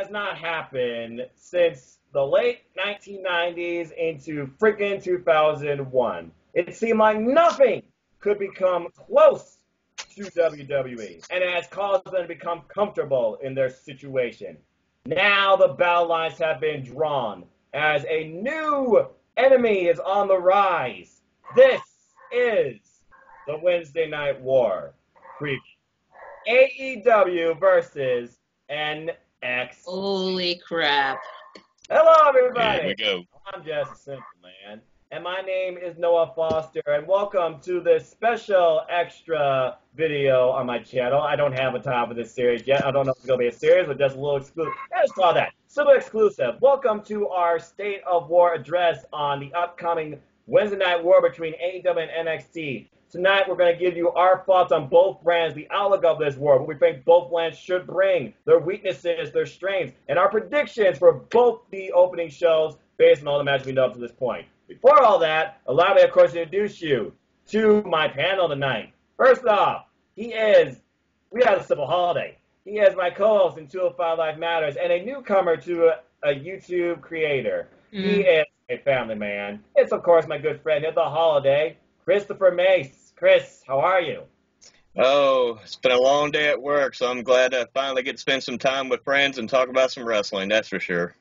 has not happened since the late 1990s into freaking 2001. It seemed like nothing could become close to WWE, and it has caused them to become comfortable in their situation. Now the battle lines have been drawn as a new enemy is on the rise. This is the Wednesday Night War preview. AEW versus NXT. Holy crap. Hello, everybody. Here we go. I'm Jesse Simple, man. And my name is Noah Foster, and welcome to this special extra video on my channel. I don't have a title for this series yet. I don't know if it's going to be a series or just a little exclusive. I just saw that. Super exclusive. Welcome to our State of War address on the upcoming Wednesday Night War between AEW and NXT. Tonight, we're going to give you our thoughts on both brands, the outlook of this war, what we think both brands should bring, their weaknesses, their strengths, and our predictions for both the opening shows based on all the matches we know up to this point. Before all that, allow me, of course, to introduce you to my panel tonight. First off, we have a simple holiday. He is my co-host in 205 Life Matters and a newcomer to a YouTube creator. He is a family man. It's, of course, my good friend at the holiday, Christopher Mace. Chris, how are you? Oh, it's been a long day at work, so I'm glad to finally get to spend some time with friends and talk about some wrestling, that's for sure.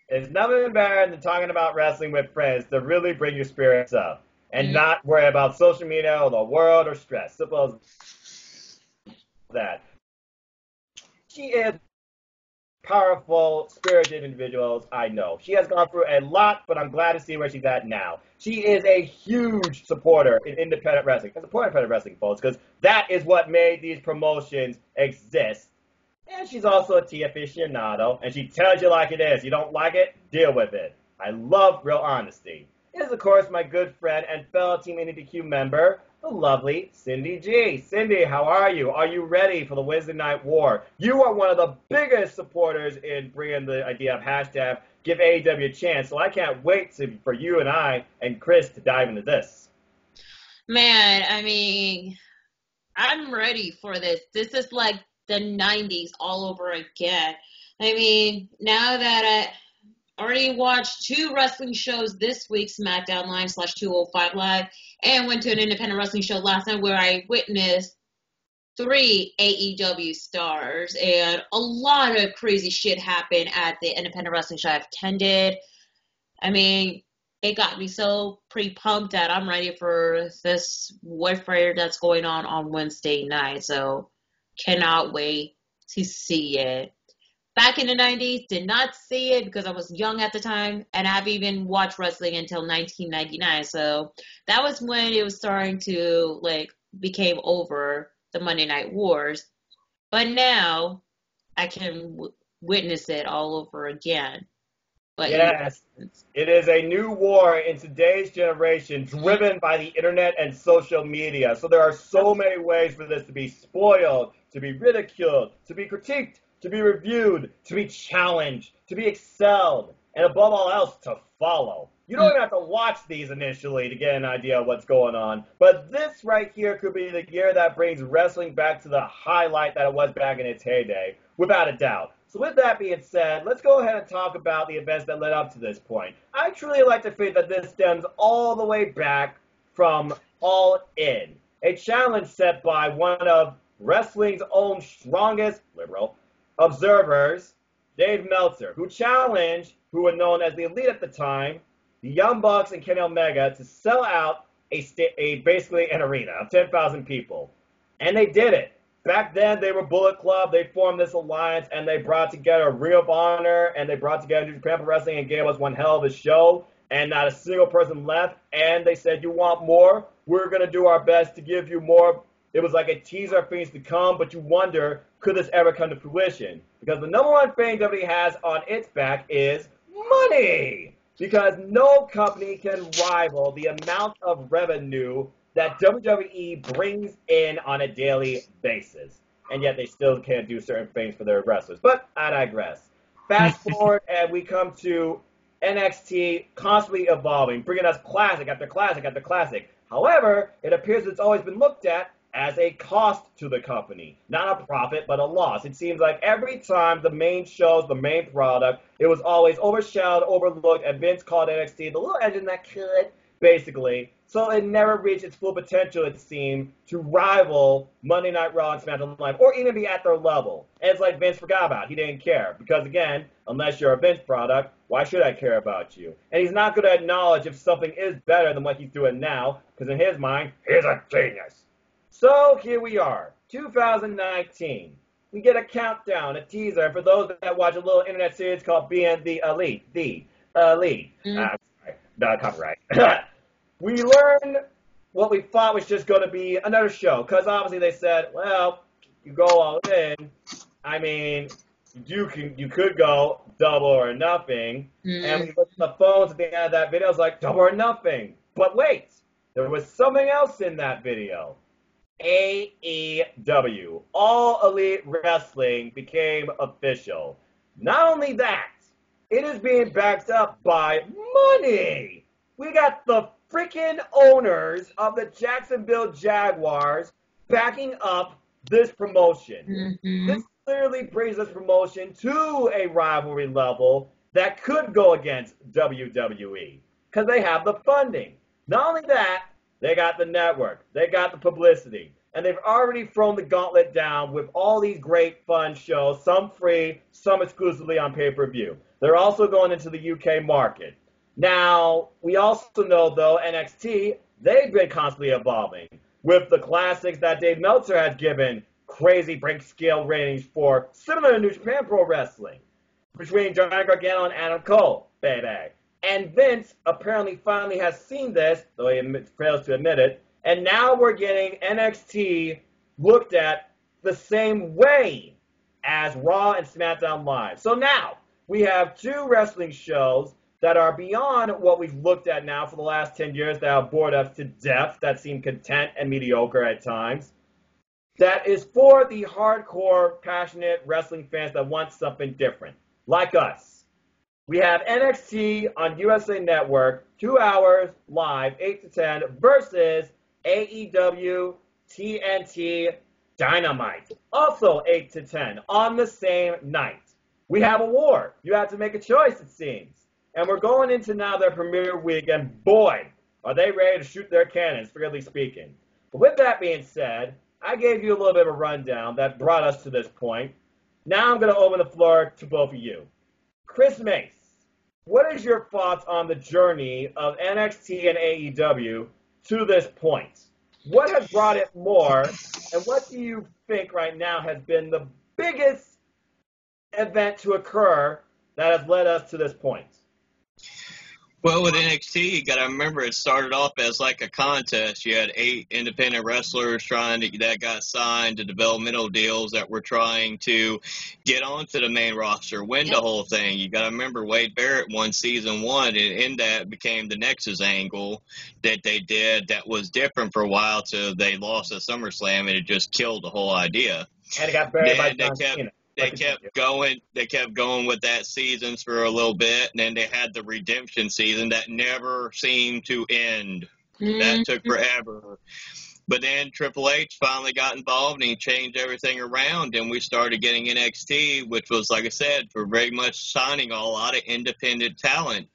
There's nothing better than talking about wrestling with friends to really bring your spirits up and not worry about social media or the world or stress. Simple as that. She is powerful, spirited individuals I know. She has gone through a lot, but I'm glad to see where she's at now. She is a huge supporter in independent wrestling. I support independent wrestling, folks, because that is what made these promotions exist. And she's also a tea aficionado, and she tells you like it is. You don't like it, deal with it. I love real honesty. Is, of course, my good friend and fellow Team NDQ member, the lovely Cindy G. Cindy, how are you? Are you ready for the Wednesday Night War? You are one of the biggest supporters in bringing the idea of hashtag give AEW a chance, so I can't wait for you and I and Chris to dive into this. Man, I mean, I'm ready for this. This is like the 90s all over again. I mean, now that I already watched 2 wrestling shows this week, SmackDown Live / 205 Live, and went to an independent wrestling show last night where I witnessed 3 AEW stars, and a lot of crazy shit happened at the independent wrestling show I've attended. I mean, it got me so pre-pumped that I'm ready for this warfare that's going on Wednesday night, so cannot wait to see it. Back in the 90s, did not see it because I was young at the time, and I haven't even watched wrestling until 1999. So that was when it was starting to, became over the Monday Night Wars. But now I can witness it all over again. But yes, it is a new war in today's generation driven by the internet and social media. So there are so many ways for this to be spoiled, to be ridiculed, to be critiqued, to be reviewed, to be challenged, to be excelled, and above all else, to follow. You don't even have to watch these initially to get an idea of what's going on, but this right here could be the year that brings wrestling back to the highlight that it was back in its heyday, without a doubt. So with that being said, let's go ahead and talk about the events that led up to this point. I truly like to think that this stems all the way back from All In, a challenge set by one of wrestling's own strongest liberal observers, Dave Meltzer, who challenged, who were known as the Elite at the time, the Young Bucks and Kenny Omega, to sell out basically an arena of 10,000 people. And they did it. Back then, they were Bullet Club. They formed this alliance, and they brought together Ring of Honor, and they brought together New Japan Pro Wrestling and gave us one hell of a show, and not a single person left. And they said, you want more? We're going to do our best to give you more. It was like a teaser of things to come, but you wonder, could this ever come to fruition? Because the number one thing WWE has on its back is money. Because no company can rival the amount of revenue that WWE brings in on a daily basis. And yet they still can't do certain things for their wrestlers. But I digress. Fast forward and we come to NXT constantly evolving, bringing us classic after classic after classic. However, it appears it's always been looked at as a cost to the company, not a profit, but a loss. It seems like every time the main shows, the main product, it was always overshadowed, overlooked, and Vince called NXT the little engine that could, basically. So it never reached its full potential, it seemed, to rival Monday Night Raw and SmackDown Live, or even be at their level. And it's like Vince forgot about it. He didn't care. Because again, unless you're a Vince product, why should I care about you? And he's not going to acknowledge if something is better than what he's doing now, because in his mind, he's a genius. So here we are, 2019. We get a countdown, a teaser, and for those that watch a little internet series called Being the Elite, sorry, not copyright. We learned what we thought was just going to be another show, because obviously they said, well, you go all in. I mean, you could go double or nothing, and we looked at the phones at the end of that video, it was like double or nothing. But wait, there was something else in that video. AEW, All Elite Wrestling, became official. Not only that, it is being backed up by money. We got the freaking owners of the Jacksonville Jaguars backing up this promotion. This clearly brings this promotion to a rivalry level that could go against WWE because they have the funding. Not only that, they got the network, they got the publicity, and they've already thrown the gauntlet down with all these great fun shows, some free, some exclusively on pay-per-view. They're also going into the UK market. Now, we also know, though, NXT, they've been constantly evolving with the classics that Dave Meltzer has given crazy break scale ratings for, similar to New Japan Pro Wrestling, between Johnny Gargano and Adam Cole, baby. And Vince apparently finally has seen this, though he fails to admit it, and now we're getting NXT looked at the same way as Raw and SmackDown Live. So now, we have two wrestling shows that are beyond what we've looked at now for the last 10 years that have bored us to death, that seem content and mediocre at times. That is for the hardcore, passionate wrestling fans that want something different, like us. We have NXT on USA Network, 2 hours live, 8 to 10, versus AEW TNT Dynamite, also 8 to 10, on the same night. We have a war. You have to make a choice, it seems. And we're going into now their premiere week, and boy, are they ready to shoot their cannons, figuratively speaking. But with that being said, I gave you a little bit of a rundown that brought us to this point. Now I'm going to open the floor to both of you. Chris Mace, what is your thoughts on the journey of NXT and AEW to this point? What has brought it more, and what do you think right now has been the biggest event to occur that has led us to this point? Well, with NXT, you got to remember it started off as like a contest. You had 8 independent wrestlers that got signed to developmental deals that were trying to get onto the main roster, win the whole thing. You got to remember Wade Barrett won season 1, and in that became the Nexus angle that they did that was different for a while till they lost at SummerSlam, and it just killed the whole idea. And it got buried by John Cena. They kept going with that seasons for a little bit, and then they had the redemption season that never seemed to end. That took forever. But then Triple H finally got involved, and he changed everything around, and we started getting NXT, which was, like I said, for very much signing a lot of independent talent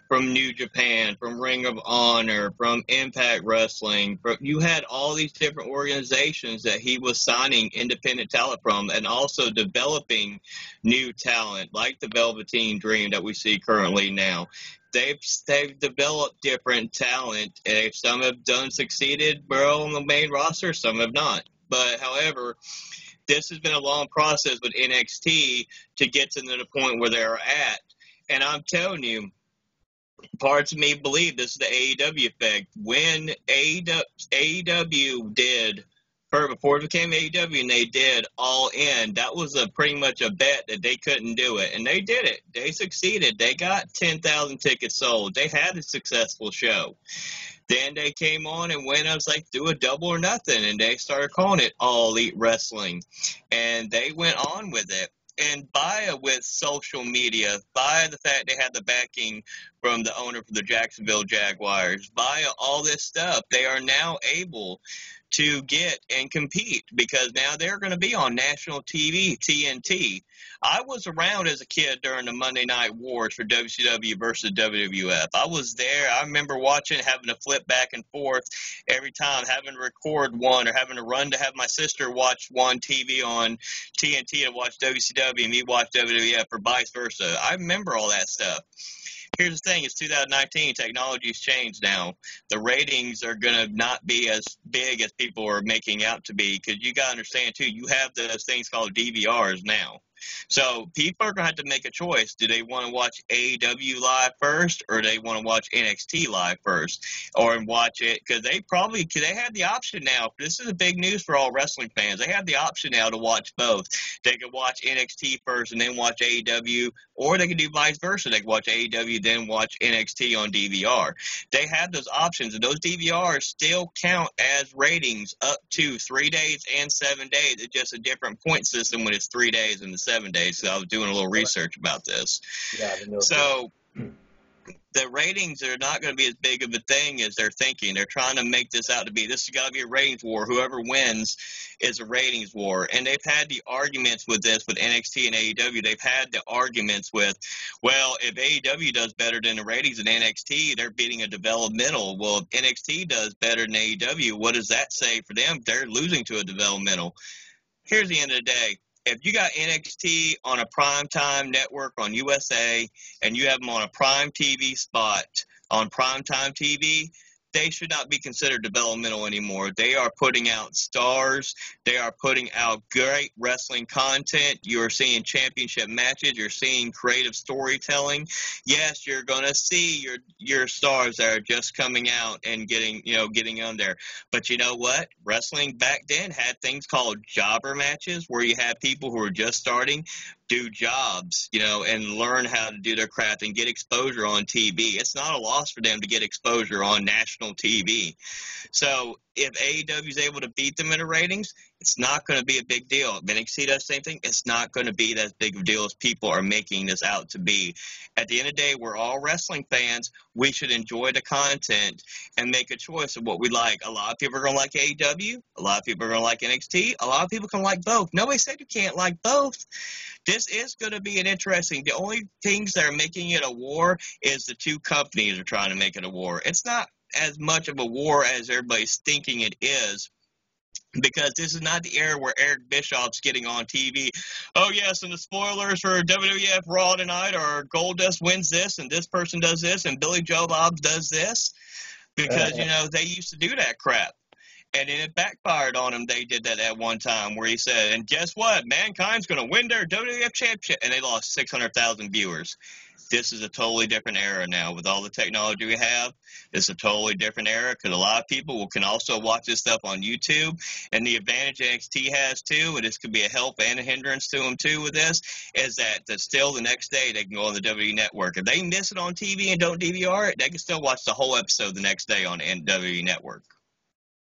from New Japan, from Ring of Honor, from Impact Wrestling. You had all these different organizations that he was signing independent talent from, and also developing new talent like the Velveteen Dream that we see currently now. They've developed different talent, and some have succeeded well on the main roster, some have not. But however, this has been a long process with NXT to get to the point where they're at. And I'm telling you, parts of me believe this is the AEW effect. When AEW did, before it became AEW and they did All In, that was pretty much a bet that they couldn't do it. And they did it. They succeeded. They got 10,000 tickets sold. They had a successful show. Then they came on and went, I was like, do a double or nothing. And they started calling it All Elite Wrestling. And they went on with it. And with social media, by the fact they had the backing from the owner for the Jacksonville Jaguars, by all this stuff, they are now able to get and compete, because now they're going to be on national TV, TNT. I was around as a kid during the Monday Night Wars for WCW versus WWF. I was there. I remember watching, having to flip back and forth every time, having to record one or having to run to have my sister watch one TV on TNT and watch WCW and me watch WWF or vice versa. I remember all that stuff. Here's the thing, it's 2019, technology's changed now. The ratings are going to not be as big as people are making out to be, because you got to understand, too, you have those things called DVRs now. So people are going to have to make a choice. Do they want to watch AEW live first, or do they want to watch NXT live first, or watch it? Because they have the option now. This is a big news for all wrestling fans. They have the option now to watch both. They can watch NXT first and then watch AEW, or they can do vice versa. They can watch AEW, then watch NXT on DVR. They have those options, and those DVRs still count as ratings up to 3 days and 7 days. It's just a different point system when it's 3 days and the 7 days. So I was doing a little research about this. Yeah, so the ratings are not going to be as big of a thing as they're thinking. They're trying to make this out to be, this has got to be a ratings war. Whoever wins is a ratings war. And they've had the arguments with this with NXT and AEW. They've had the arguments with, well, if AEW does better than the ratings in NXT, they're beating a developmental. Well, if NXT does better than AEW, what does that say for them? They're losing to a developmental. Here's the end of the day. If you got NXT on a primetime network on USA and you have them on a prime TV spot on primetime TV, they should not be considered developmental anymore. They are putting out stars. They are putting out great wrestling content. You're seeing championship matches. You're seeing creative storytelling. Yes, you're going to see your stars that are just coming out and getting on there. But you know what? Wrestling back then had things called jobber matches, where you had people who were just starting do jobs, and learn how to do their craft and get exposure on TV. It's not a loss for them to get exposure on national TV. So if AEW is able to beat them in the ratings, it's not going to be a big deal. If NXT does the same thing, it's not going to be that big of a deal as people are making this out to be. At the end of the day, we're all wrestling fans. We should enjoy the content and make a choice of what we like. A lot of people are going to like AEW. A lot of people are going to like NXT. A lot of people can like both. Nobody said you can't like both. This is going to be an interesting. The only things that are making it a war is the two companies are trying to make it a war. It's not as much of a war as everybody's thinking it is, because this is not the era where Eric Bischoff's getting on TV. Oh, yes, and the spoilers for WWF Raw tonight are Goldust wins this, and this person does this, and Billy Joe Bob does this, because, they used to do that crap. And then it backfired on him. They did that at one time where he said, and guess what? Mankind's going to win their WWF championship. And they lost 600,000 viewers. This is a totally different era now. With all the technology we have, it's a totally different era, because a lot of people can also watch this stuff on YouTube. And the advantage NXT has, too, and this could be a help and a hindrance to them, too, with this, is that still the next day they can go on the WWE Network. If they miss it on TV and don't DVR it, they can still watch the whole episode the next day on the WWE Network.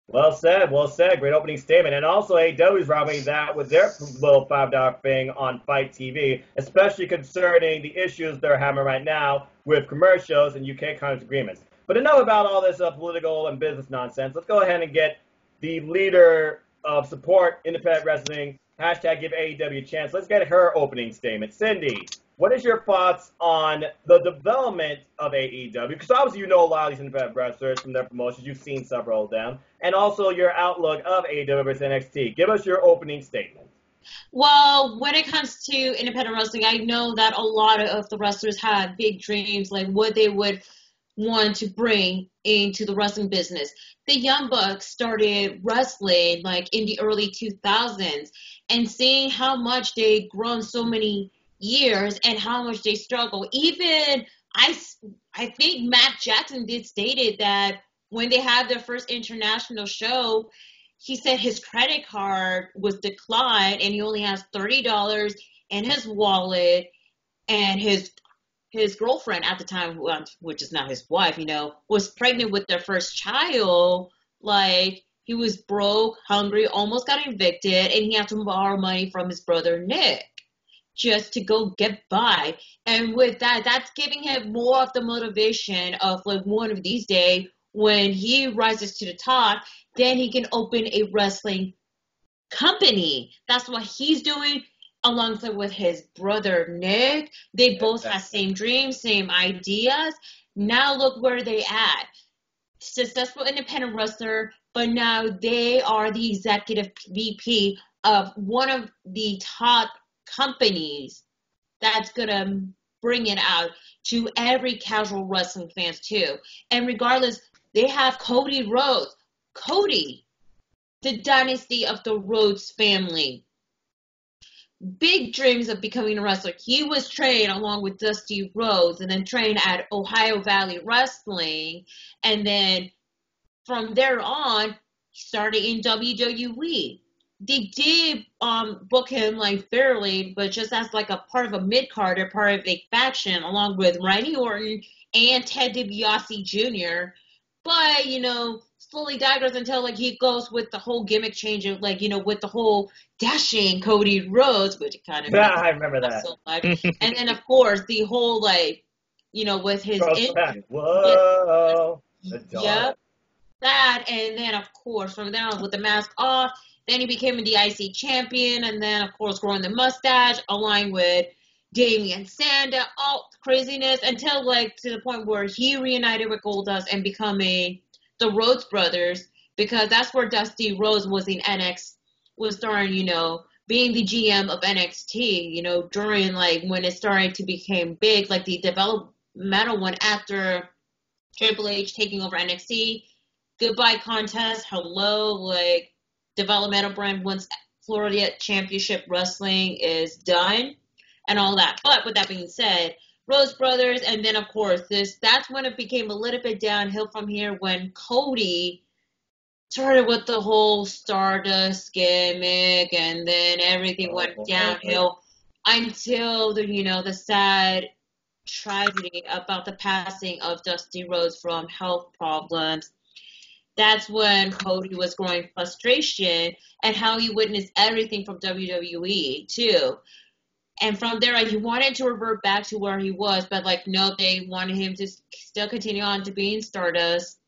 Well said, well said. Great opening statement. And also AEW is robbing that with their little $5 thing on Fight TV, especially concerning the issues they're having right now with commercials and UK contract agreements. But enough about all this political and business nonsense. Let's go ahead and get the leader of support independent wrestling, hashtag give AEW a chance. Let's get her opening statement. Cindy, what is your thoughts on the development of AEW? Because obviously you know a lot of these independent wrestlers from their promotions. You've seen several of them. And also your outlook of AEW versus NXT. Give us your opening statement. Well, when it comes to independent wrestling, I know that a lot of the wrestlers had big dreams, like what they would want to bring into the wrestling business. The Young Bucks started wrestling like in the early 2000s, and seeing how much they've grown so many years and how much they struggle. Even I think Matt Jackson did stated that when they had their first international show, he said his credit card was declined and he only has $30 in his wallet, and his girlfriend at the time, which is now his wife, was pregnant with their first child. Like, he was broke, hungry, almost got evicted, and he had to borrow money from his brother Nick just to go get by. And with that, that's giving him more of the motivation of, like, one of these days, when he rises to the top, then he can open a wrestling company. That's what he's doing alongside with his brother Nick. They both have same dreams, same ideas. Now look where they at. Successful independent wrestler, but now they are the executive VP of one of the top companies that's gonna bring it out to every casual wrestling fans too. And regardless, they have Cody Rhodes. Cody, the dynasty of the Rhodes family. Big dreams of becoming a wrestler. He was trained along with Dusty Rhodes and then trained at Ohio Valley Wrestling. And then from there on, he started in WWE. They did book him like fairly, but just as like a part of a mid-carder, part of a faction, along with Randy Orton and Ted DiBiase Jr. But, slowly digress until like he goes with the whole gimmick change of like, with the whole dashing Cody Rhodes, which kind of I remember that. So much. And then of course the whole like, with his whoa, yep, that, and then of course from there on with the mask off, then he became the IC champion, and then of course growing the mustache, aligned with Damian Sandow, all craziness until like to the point where he reunited with Goldust and becoming the Rhodes brothers, because that's where Dusty Rhodes was in was starting, being the GM of NXT, during like when it started to become big, like the developmental one after Triple H taking over NXT. Goodbye contest, hello, like developmental brand once Florida Championship Wrestling is done and all that. But with that being said, Rhodes Brothers, and then of course that's when it became a little bit downhill from here when Cody started with the whole Stardust gimmick, and then everything went downhill until the sad tragedy about the passing of Dusty Rhodes from health problems. That's when Cody was growing frustration and how he witnessed everything from WWE too. And from there, he wanted to revert back to where he was, but no, they wanted him to still continue on to being Stardust.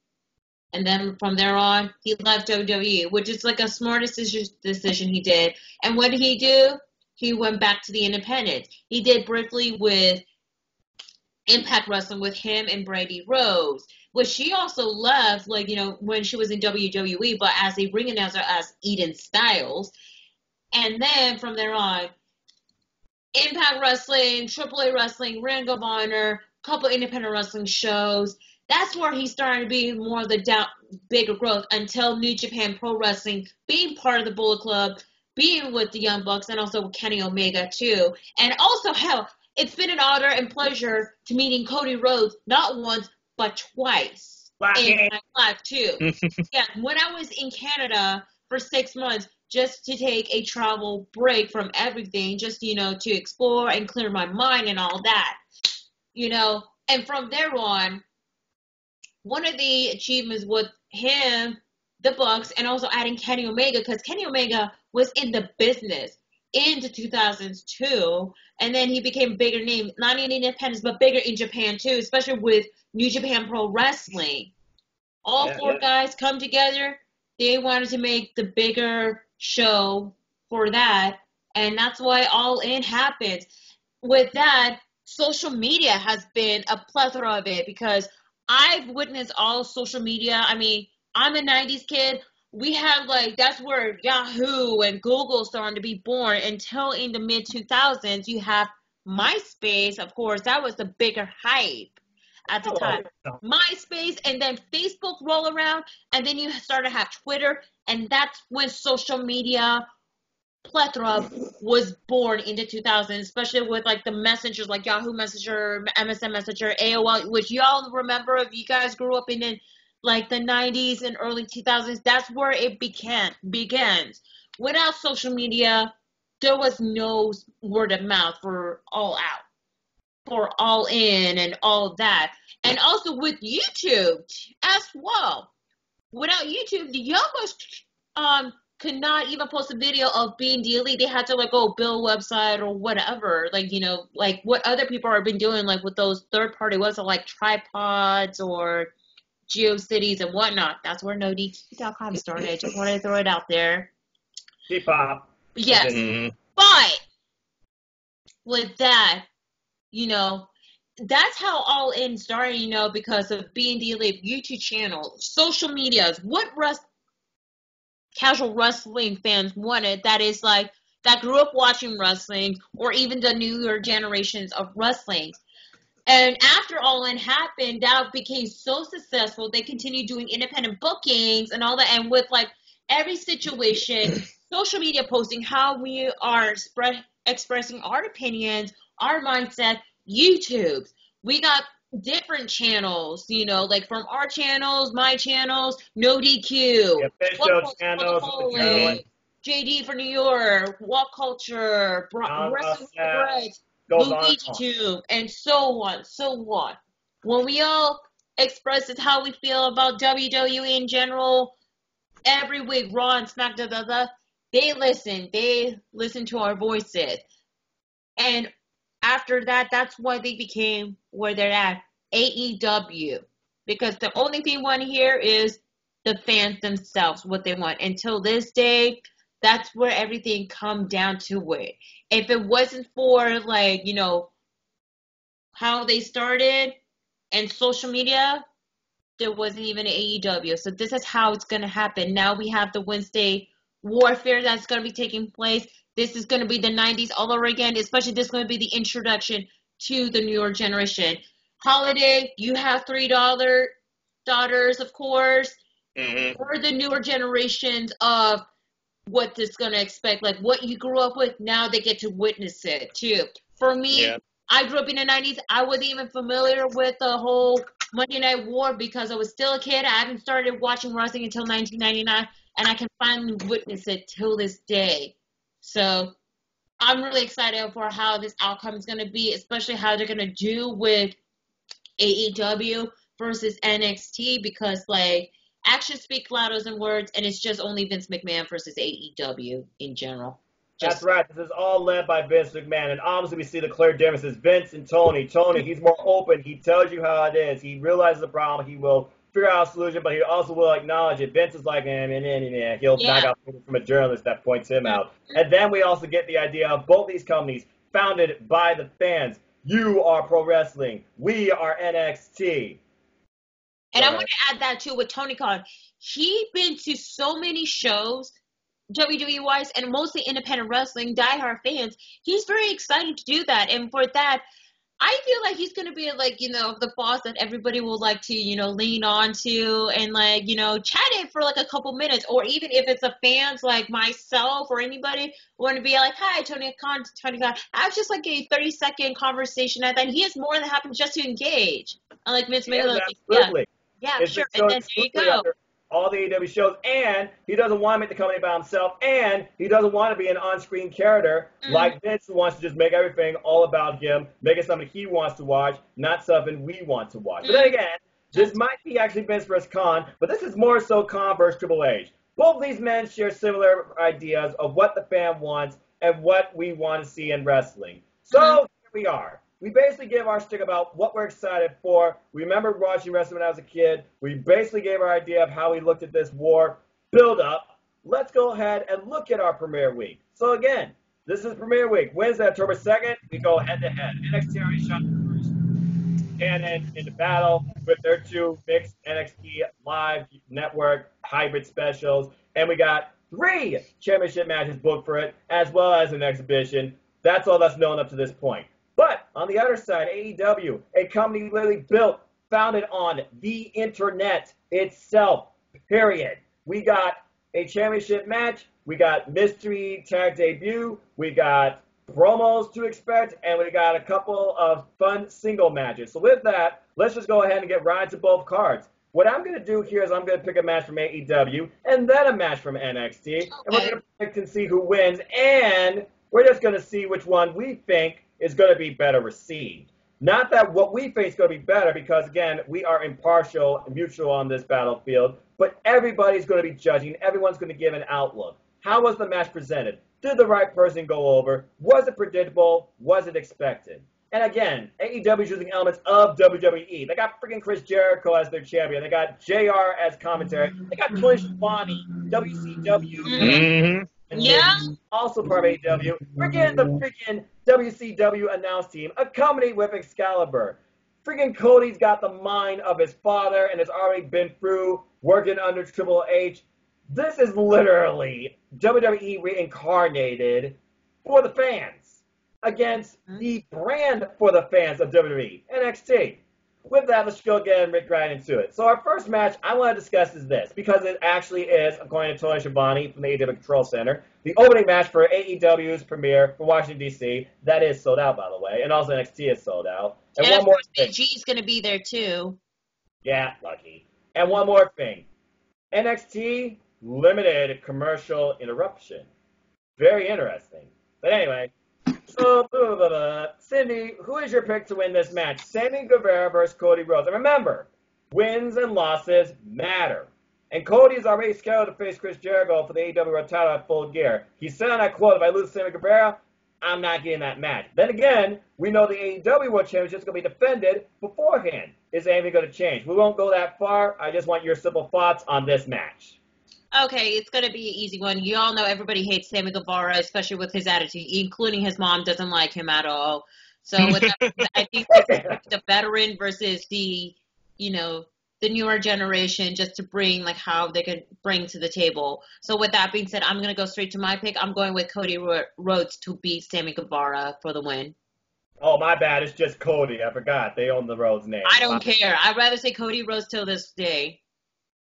And then from there on, he left WWE, which is like a smart decision he did. And what did he do? He went back to the independent. He did briefly with Impact Wrestling with him and Brandy Rose, which she also left, when she was in WWE, but as a ring announcer as Eden Styles. And then from there on, Impact Wrestling, AAA Wrestling, Ring of Honor, couple independent wrestling shows. That's where he started to be more of the bigger growth until New Japan Pro Wrestling, being part of the Bullet Club, being with the Young Bucks, and also with Kenny Omega too. And also, hell, it's been an honor and pleasure to meeting Cody Rhodes not once but twice in my life too. Yeah, when I was in Canada for 6 months, just to take a travel break from everything, just, to explore and clear my mind and all that, and from there on, one of the achievements with him, the Bucks, and also adding Kenny Omega, because Kenny Omega was in the business in the 2000s too, and then he became a bigger name, not in independence, but bigger in Japan too, especially with New Japan Pro Wrestling. All four guys come together. They wanted to make the bigger show for that, and that's why All In happens. With that, social media has been a plethora of it, because I've witnessed all social media. I mean, I'm a 90s kid. We have that's where Yahoo and Google started to be born, until in the mid 2000s you have MySpace. Of course, that was the bigger hype at the time. MySpace, and then Facebook roll around, and then you start to have Twitter, and that's when social media plethora was born in the 2000s, especially with the messengers like Yahoo Messenger, MSN Messenger, AOL, which y'all remember if you guys grew up in the 90s and early 2000s. That's where it begins. Without social media, there was no word of mouth for All Out, for All In, and all that. And also with YouTube as well. Without YouTube, the Young Bucks could not even post a video of being the Elite. They had to build a website or whatever, what other people have been doing, with those third-party websites like Tripods or GeoCities and whatnot. That's where NoDQ.com started. Just wanted to throw it out there. K-pop. Yes. Mhm. But with that, that's how All In started, because of B&D YouTube channel, social medias, what casual wrestling fans wanted, that is like, that grew up watching wrestling, or even the newer generations of wrestling. And after All In happened, that became so successful, they continued doing independent bookings and all that, and with like every situation, social media posting how we are expressing our opinions, our mindset, YouTube. We got different channels, like from our channels, my channels, No DQ, The official channels of the journalist. JD for New York, Walk Culture, Wrestling with the Breads, Luigi Tube, and so on, so on. When we all express how we feel about WWE in general, every week, Raw and SmackDown, they listen to our voices. And after that, that's why they became where they're at, AEW. Because the only thing we want to hear is the fans themselves, what they want. Until this day, that's where everything come down to it. If it wasn't for, like, how they started and social media, there wasn't even an AEW. So this is how it's going to happen. Now we have the Wednesday warfare that's going to be taking place. This is going to be the 90s all over again, especially this is going to be the introduction to the newer generation. Holiday, you have $3 daughters, of course, for the newer generations of what this going to expect, like what you grew up with, now they get to witness it too. For me, I grew up in the 90s. I wasn't even familiar with the whole Monday Night War because I was still a kid. I haven't started watching wrestling until 1999, and I can finally witness it till this day. So I'm really excited for how this outcome is going to be, especially how they're going to do with AEW versus NXT, because, like, actions speak louder than words, and it's just only Vince McMahon versus AEW in general. That's right. This is all led by Vince McMahon. And obviously we see the clear differences. Vince and Tony. Tony, he's more open. He tells you how it is. He realizes the problem. He will figure out a solution, but he also will acknowledge it. Vince is like, he'll knock out from a journalist that points him out. And then we also get the idea of both these companies founded by the fans. You are pro wrestling. We are NXT. And I want to add that too with Tony Khan. He's been to so many shows, WWE wise, and mostly independent wrestling, diehard fans. He's very excited to do that. And for that, I feel like he's going to be like, the boss that everybody will like to, lean on to and like, chat it for like a couple minutes. Or even if it's a fans like myself or anybody want to be like, hi, Tony Khan. Have just like a 30-second conversation. And then he is more than happy just to engage. Unlike Vince McMahon. Absolutely. Yeah, sure. And then there you go. All the AEW shows, and he doesn't want to make the company by himself, and he doesn't want to be an on-screen character like Vince, who wants to just make everything all about him, make it something he wants to watch, not something we want to watch. But then again, this might be actually Vince versus Khan, but this is more so Khan versus Triple H. Both of these men share similar ideas of what the fan wants and what we want to see in wrestling. So here we are. We basically gave our stick about what we're excited for. We remember watching wrestling when I was a kid. We basically gave our idea of how we looked at this war build up. Let's go ahead and look at our premiere week. So again, this is premiere week. Wednesday, October 2nd, we go head to head. NXT already shot the first canon into battle with their two mixed NXT live network hybrid specials. And we got 3 championship matches booked for it, as well as an exhibition. That's all that's known up to this point. But on the other side, AEW, a company literally built, founded on the internet itself, period. We got a championship match. We got mystery tag debut. We got promos to expect. And we got a couple of fun single matches. So with that, let's just go ahead and get right to both cards. What I'm going to do here is I'm going to pick a match from AEW and then a match from NXT. And we're going to pick and see who wins. And we're just going to see which one we think is going to be better received. Not that what we think is going to be better, because, again, we are impartial and mutual on this battlefield, but everybody's going to be judging. Everyone's going to give an outlook. How was the match presented? Did the right person go over? Was it predictable? Was it expected? And again, AEW is using elements of WWE. They got freaking Chris Jericho as their champion. They got JR as commentary. They got Tony Schiavone, WCW. Mm-hmm. Yeah. Also part of AEW. We're getting the freaking WCW announce team, accompanied with Excalibur. Freaking Cody's got the mind of his father and has already been through working under Triple H. This is literally WWE reincarnated for the fans against the brand for the fans of WWE, NXT. With that, let's go again and right into it. So our first match I want to discuss is this, because it actually is, according to Tony Schiavone from the AEW Control Center, the opening match for AEW's premiere from Washington, D.C. That is sold out, by the way, and also NXT is sold out. And one more thing. BG's going to be there, too. Yeah, lucky. And one more thing. NXT limited commercial interruption. Very interesting. But anyway, so, Cindy, who is your pick to win this match? Sammy Guevara versus Cody Rhodes. And remember, wins and losses matter. And Cody is already scheduled to face Chris Jericho for the AEW World title at Full Gear. He said on that quote, if I lose Sammy Guevara, I'm not getting that match. Then again, we know the AEW World Championship is going to be defended beforehand. Is anything going to change? We won't go that far. I just want your simple thoughts on this match. Okay, it's going to be an easy one. You all know everybody hates Sammy Guevara, especially with his attitude, including his mom doesn't like him at all. So with that, I think the veteran versus the, the newer generation, just to bring like how they could bring to the table. So with that being said, I'm going to go straight to my pick. I'm going with Cody Rhodes to beat Sammy Guevara for the win. Oh, my bad. It's just Cody. I forgot. They own the Rhodes name. I don't care. I'd rather say Cody Rhodes till this day.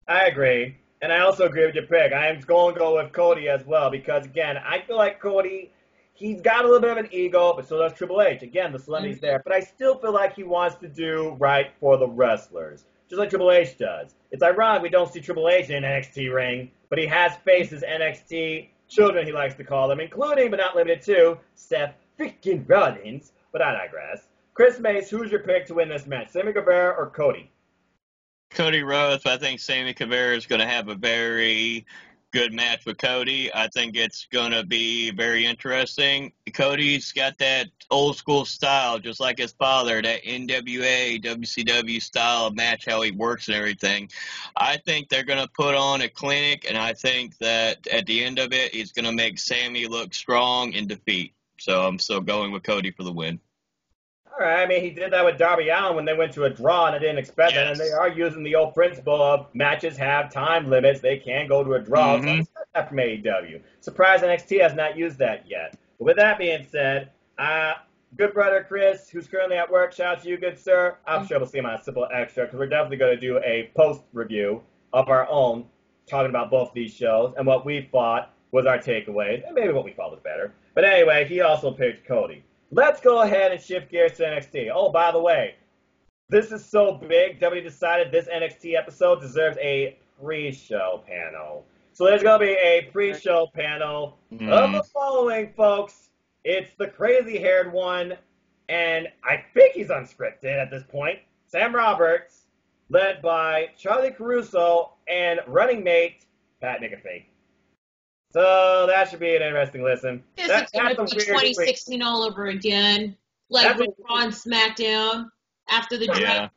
I agree. And I also agree with your pick. I am going to go with Cody as well because, again, I feel like Cody, he's got a little bit of an ego, but so does Triple H. Again, the celebrity's there. But I still feel like he wants to do right for the wrestlers, just like Triple H does. It's ironic we don't see Triple H in an NXT ring, but he has faced his NXT children, he likes to call them, including, but not limited to, Seth freaking Rollins. But I digress. Chris Mace, who's your pick to win this match, Sammy Guevara or Cody? Cody Rhodes. I think Sammy Guevara is going to have a very good match with Cody. I think it's going to be very interesting. Cody's got that old school style, just like his father, that NWA, WCW style of match, how he works and everything. I think they're going to put on a clinic, and I think that at the end of it, he's going to make Sammy look strong in defeat. So I'm still going with Cody for the win. All right, I mean, he did that with Darby Allin when they went to a draw, and I didn't expect that. And they are using the old principle of matches have time limits. They can go to a draw. So I expect that from AEW. Surprised NXT has not used that yet. But with that being said, good brother Chris, who's currently at work, shout out to you, good sir. I'm sure we'll see him on a Simple Extra because we're definitely going to do a post-review of our own, talking about both these shows and what we thought was our takeaways, and maybe what we thought was better. But anyway, he also picked Cody. Let's go ahead and shift gears to NXT. Oh, by the way, this is so big, WWE decided this NXT episode deserves a pre-show panel. So there's going to be a pre-show panel of the following, folks. It's the crazy-haired one, and I think he's unscripted at this point, Sam Roberts, led by Charlie Caruso and running mate Pat McAfee. So that should be an interesting listen. This is going to be 2016 all over again. Like with Raw and SmackDown after the draft.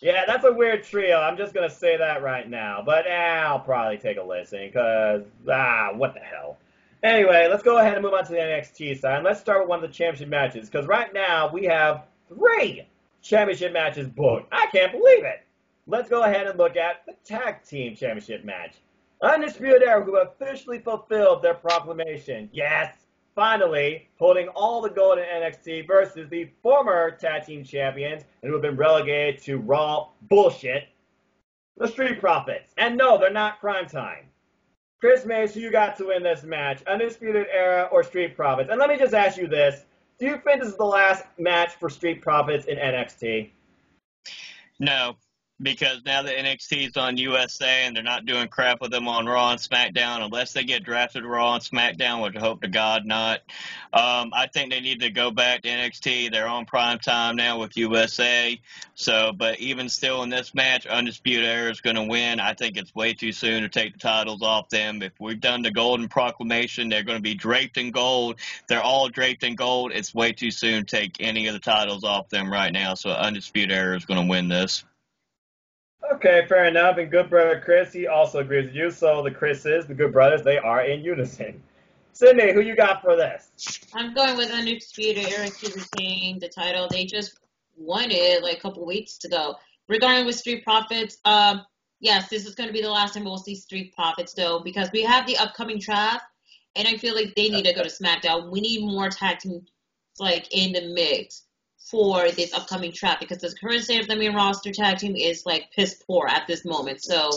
Yeah, that's a weird trio. I'm just going to say that right now. But I'll probably take a listen because, what the hell. Anyway, let's go ahead and move on to the NXT side. And let's start with one of the championship matches because right now we have 3 championship matches booked. I can't believe it. Let's go ahead and look at the tag team championship match. Undisputed Era, who officially fulfilled their proclamation. Yes, finally, holding all the gold in NXT versus the former tag team champions and who have been relegated to Raw bullshit, the Street Profits. And no, they're not Crime Time. Chris Mace, who you got to win this match, Undisputed Era or Street Profits? And let me just ask you this. Do you think this is the last match for Street Profits in NXT? No. because now that NXT is on USA and they're not doing crap with them on Raw and SmackDown unless they get drafted to Raw and SmackDown, which I hope to God not. I think they need to go back to NXT. They're on prime time now with USA. So, but even still in this match, Undisputed Era is going to win. I think it's way too soon to take the titles off them. If we've done the Golden Proclamation, they're going to be draped in gold. They're all draped in gold. It's way too soon to take any of the titles off them right now. So Undisputed Era is going to win this. Okay, fair enough. And good brother Chris, he also agrees with you. So the Chris's, the good brothers, they are in unison. Sydney, who you got for this? I'm going with Undisputed Era to retain the title. They just won it like a couple weeks ago. Regarding with Street Profits, yes, this is going to be the last time we'll see Street Profits, though, because we have the upcoming draft, and I feel like they need to go to SmackDown. We need more tag teams like in the mix for this upcoming draft, because the current state of the main roster tag team is like piss poor at this moment. So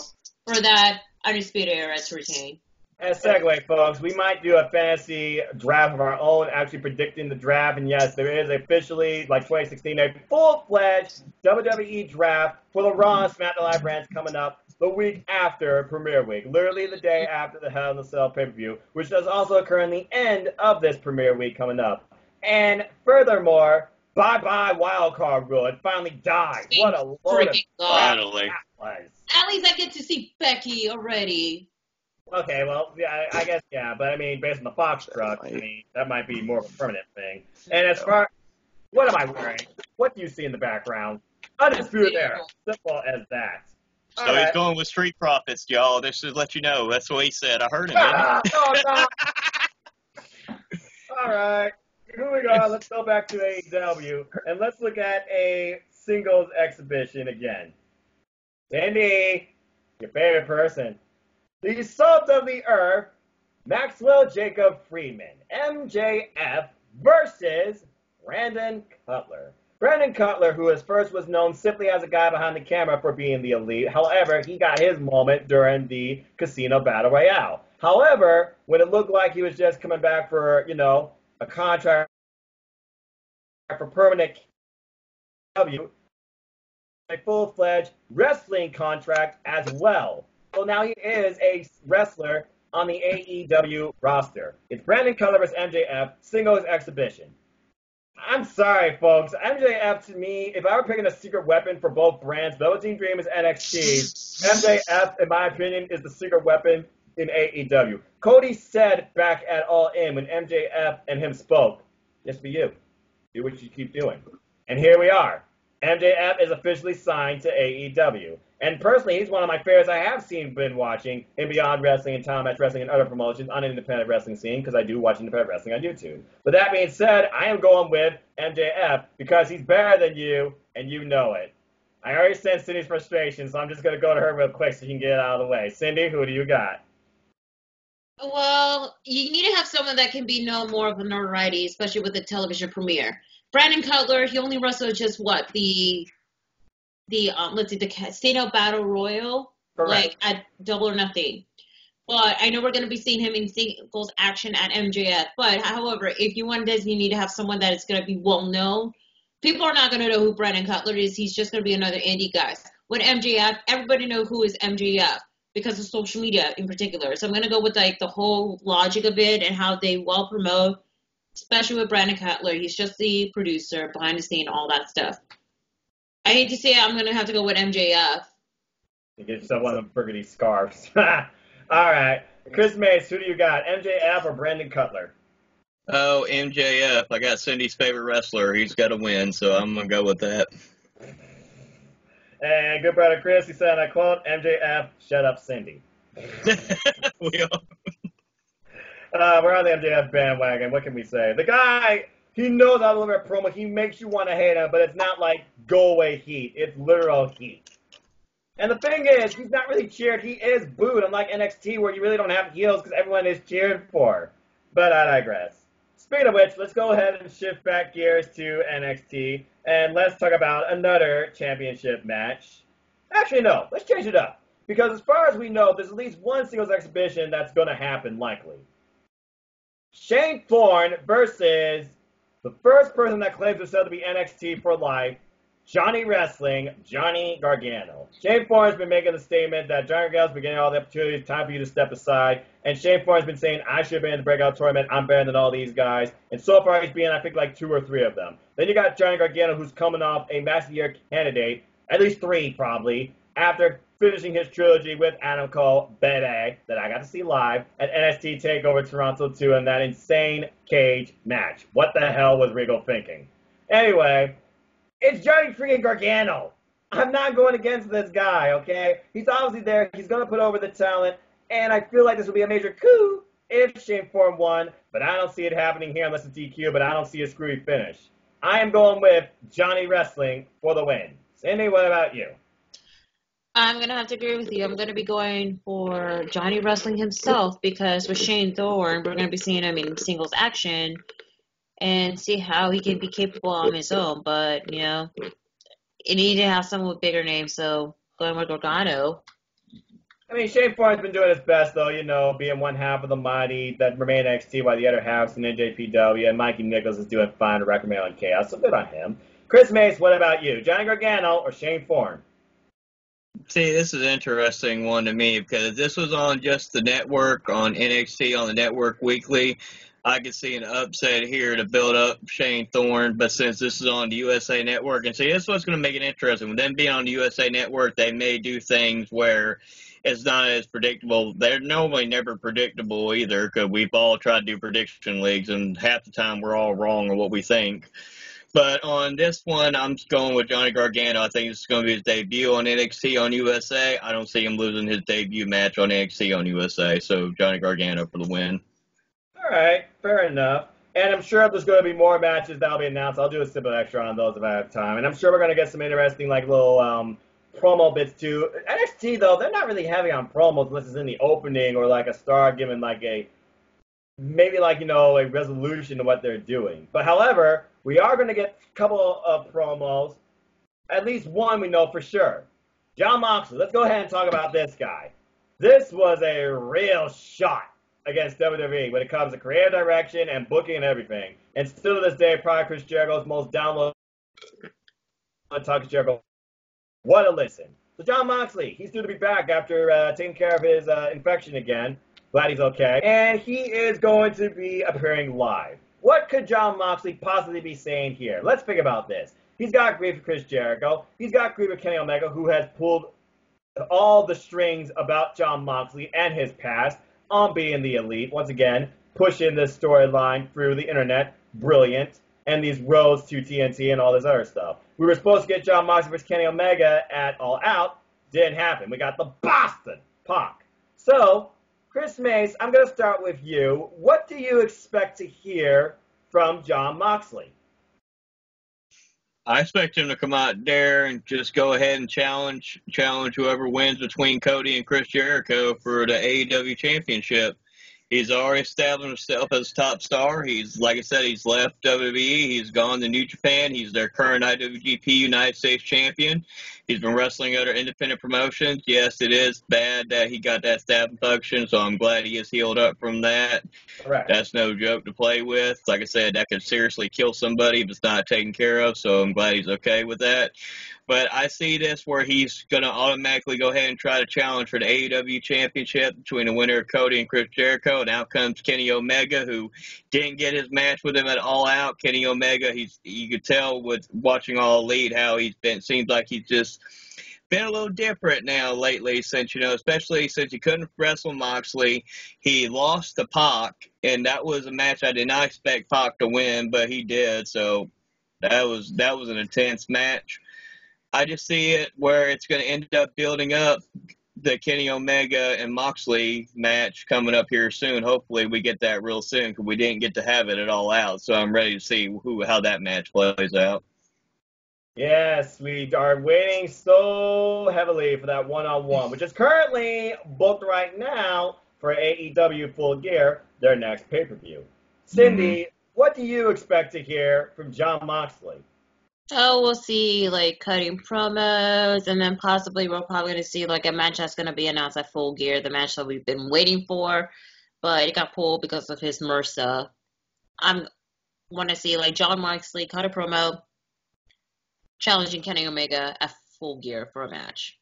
for that, Undisputed Era to retain. As a segue, folks, we might do a fantasy draft of our own, actually predicting the draft. And yes, there is officially, like 2016, a full-fledged WWE draft for the Raw and SmackDown Live brands coming up the week after Premiere Week, literally the day after the Hell in a Cell pay-per-view, which does also occur in the end of this Premiere Week coming up. And furthermore, bye-bye wildcard rule. It finally died. What a load of crap that was. At least I get to see Becky already. Okay, well, yeah, I guess, yeah, but I mean, based on the Fox truck, I mean, that might be more of a permanent thing. And as far, what am I wearing? What do you see in the background? Undisputed Era. Simple as that. So he's going with Street Profits, y'all. This should let you know. That's what he said. I heard him. No. All right. Moving on, let's go back to AEW, and let's look at a singles exhibition again. Sandy, your favorite person. The Salt of the Earth, Maxwell Jacob Freeman, MJF versus Brandon Cutler. Brandon Cutler, who at first was known simply as a guy behind the camera for being the elite. However, he got his moment during the Casino Battle Royale. However, when it looked like he was just coming back for, a contract for permanent AEW, a full-fledged wrestling contract as well. So now he is a wrestler on the AEW roster. It's Brandon Cutler versus MJF, singles exhibition. I'm sorry, folks. MJF, to me, if I were picking a secret weapon for both brands, Velveteen Dream is NXT. MJF, in my opinion, is the secret weapon in AEW. Cody said back at All In when MJF and him spoke, just be you. Do what you keep doing. And here we are. MJF is officially signed to AEW. And personally, he's one of my favorites I have been watching in Beyond Wrestling and Time Match Wrestling and other promotions on an independent wrestling scene, because I do watch independent wrestling on YouTube. But that being said, I am going with MJF because he's better than you, and you know it. I already sense Cindy's frustration, so I'm just going to go to her real quick so she can get it out of the way. Cindy, who do you got? Well, you need to have someone that can be known more of a notoriety, especially with the television premiere. Brandon Cutler, he only wrestled just the Casino Battle Royal, Correct. like at Double or Nothing. But I know we're going to be seeing him in singles action at MJF. But however, if you want this, you need to have someone that is going to be well known. People are not going to know who Brandon Cutler is. He's just going to be another indie guy. With MJF, everybody knows who is MJF because of social media in particular. So I'm going to go with like the whole logic of it and how they well promote, especially with Brandon Cutler. He's just the producer, behind the scene, all that stuff. I hate to say it, I'm going to have to go with MJF. You get yourself one of them burgundy scarves. All right. Chris Mace, who do you got? MJF or Brandon Cutler? Oh, MJF. I got Cindy's favorite wrestler. He's got to win, so I'm going to go with that. And good brother Chris, he said, and I quote, MJF, shut up, Cindy. We're on the MJF bandwagon. What can we say? The guy, he knows how to deliver a promo. He makes you want to hate him, but it's not like go-away heat. It's literal heat. And the thing is, he's not really cheered. He is booed, unlike NXT, where you really don't have heels because everyone is cheered for. But I digress. Speaking of which, let's go ahead and shift back gears to NXT, and let's talk about another championship match. Actually, no. Let's change it up. Because as far as we know, there's at least one singles exhibition that's going to happen, likely. Shane Thorne versus the first person that claims himself to be NXT for life, Johnny Wrestling, Johnny Gargano. Shane Thorne's been making the statement that Johnny Gargano's been getting all the opportunities, time for you to step aside. And Shane Thorne's been saying, I should have been in the breakout tournament, I'm better than all these guys. And so far he's been, I think, like 2 or 3 of them. Then you got Johnny Gargano, who's coming off a Match of the Year candidate, at least 3 probably, after finishing his trilogy with Adam Cole, Baby, that I got to see live at NXT TakeOver Toronto 2 in that insane cage match. What the hell was Regal thinking? Anyway, it's Johnny freaking Gargano. I'm not going against this guy, okay? He's obviously there. He's going to put over the talent, and I feel like this will be a major coup if Shane Thorne won, but I don't see it happening here unless it's DQ, but I don't see a screwy finish. I am going with Johnny Wrestling for the win. Cindy, what about you? I'm going to have to agree with you. I'm going to be going for Johnny Wrestling himself because with Shane Thorne, we're going to be seeing him in singles action and see how he can be capable on his own. But, you know, you need to have someone with bigger names, so going with Gargano. I mean, Shane Thorne's been doing his best, though, you know, being one half of the mighty that remain NXT while the other half's in NJPW, and Mikey Nichols is doing fine to recommend on Chaos, so good on him. Chris Mace, what about you? Johnny Gargano or Shane Thorne? See, this is an interesting one to me because this was on just the network, on NXT, on the network weekly. I could see an upset here to build up Shane Thorne, but since this is on the USA Network, and see, this is what's going to make it interesting. With them being on the USA Network, they may do things where it's not as predictable. They're normally never predictable either because we've all tried to do prediction leagues, and half the time we're all wrong on what we think. But on this one, I'm going with Johnny Gargano. I think it's going to be his debut on NXT on USA. I don't see him losing his debut match on NXT on USA, so Johnny Gargano for the win. All right, fair enough. And I'm sure there's going to be more matches that'll be announced. I'll do a simple extra on those if I have time. And I'm sure we're going to get some interesting, like, little promo bits, too. NXT, though, they're not really heavy on promos unless it's in the opening or, like, a star giving, like, maybe, like, you know, a resolution to what they're doing. But, however, we are going to get a couple of promos. At least one we know for sure. Jon Moxley, let's go ahead and talk about this guy. This was a real shot against WWE when it comes to creative direction and booking and everything. And still to this day, probably Chris Jericho's most downloaded talk to Jericho. What a listen. So Jon Moxley, he's due to be back after taking care of his infection again. Glad he's okay. And he is going to be appearing live. What could Jon Moxley possibly be saying here? Let's think about this. He's got grief with Chris Jericho. He's got grief with Kenny Omega, who has pulled all the strings about Jon Moxley and his past on being the elite. Once again, pushing this storyline through the internet. Brilliant. And these roads to TNT and all this other stuff. We were supposed to get Jon Moxley versus Kenny Omega at All Out. Didn't happen. We got the Boston Pac. So, Chris Mace, I'm going to start with you. What do you expect to hear from Jon Moxley? I expect him to come out there and just go ahead and challenge whoever wins between Cody and Chris Jericho for the AEW Championship. He's already established himself as a top star. He's, like I said, he's left WWE. He's gone to New Japan. He's their current IWGP United States champion. He's been wrestling other independent promotions. Yes, it is bad that he got that staph infection, so I'm glad he is healed up from that. Correct. That's no joke to play with. Like I said, that could seriously kill somebody if it's not taken care of, so I'm glad he's okay with that. But I see this where he's going to automatically go ahead and try to challenge for the AEW Championship between the winner of Cody and Chris Jericho. And out comes Kenny Omega, who didn't get his match with him at All Out. Kenny Omega, you could tell with watching All Elite how he's been. Seems like he's just been a little different now lately since, especially since he couldn't wrestle Moxley. He lost to Pac, and that was a match I did not expect Pac to win, but he did. So that was an intense match. I just see it where it's going to end up building up the Kenny Omega and Moxley match coming up here soon. Hopefully we get that real soon because we didn't get to have it at All Out. So I'm ready to see how that match plays out. Yes, we are waiting so heavily for that one-on-one, which is currently booked right now for AEW Full Gear, their next pay-per-view. Cindy, what do you expect to hear from Jon Moxley? Oh, we'll see, like, cutting promos, and then possibly we're probably going to see, like, a match that's going to be announced at Full Gear, the match that we've been waiting for, but it got pulled because of his MRSA. I want to see, like, Jon Moxley cut a promo, challenging Kenny Omega at Full Gear for a match.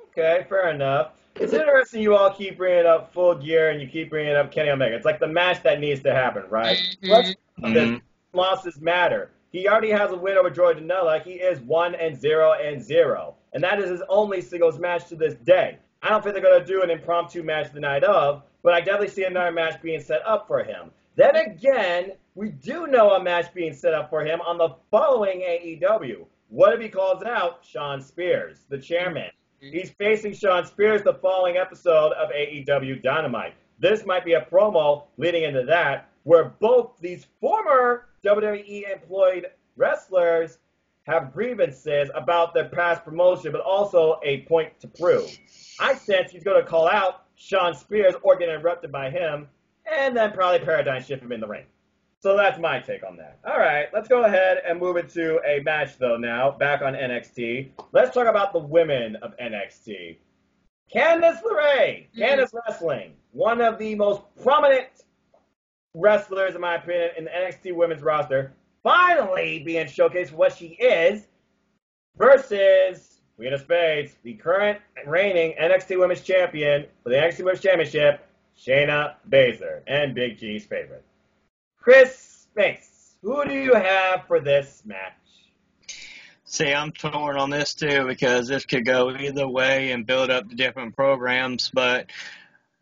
Okay, fair enough. It's interesting you all keep bringing up Full Gear and you keep bringing up Kenny Omega. It's like the match that needs to happen, right? Let's this losses matter. He already has a win over Jordan Janela. He is 1-0-0, and that is his only singles match to this day. I don't think they're going to do an impromptu match the night of, but I definitely see another match being set up for him. Then again, we do know a match being set up for him on the following AEW. What if he calls out Shawn Spears, the chairman? He's facing Shawn Spears the following episode of AEW Dynamite. This might be a promo leading into that, where both these former WWE-employed wrestlers have grievances about their past promotion, but also a point to prove. I sense he's going to call out Shawn Spears or get interrupted by him, and then probably paradigm shift him in the ring. So that's my take on that. All right, let's go ahead and move into a match, though, now, back on NXT. Let's talk about the women of NXT. Candice LeRae, Candice Wrestling, one of the most prominent wrestlers, in my opinion, in the NXT women's roster, finally being showcased for what she is, versus Queen of Spades, the current reigning NXT Women's Champion for the NXT Women's Championship, Shayna Baszler, and Big G's favorite. Chris Mace, who do you have for this match? See, I'm torn on this too because this could go either way and build up the different programs, but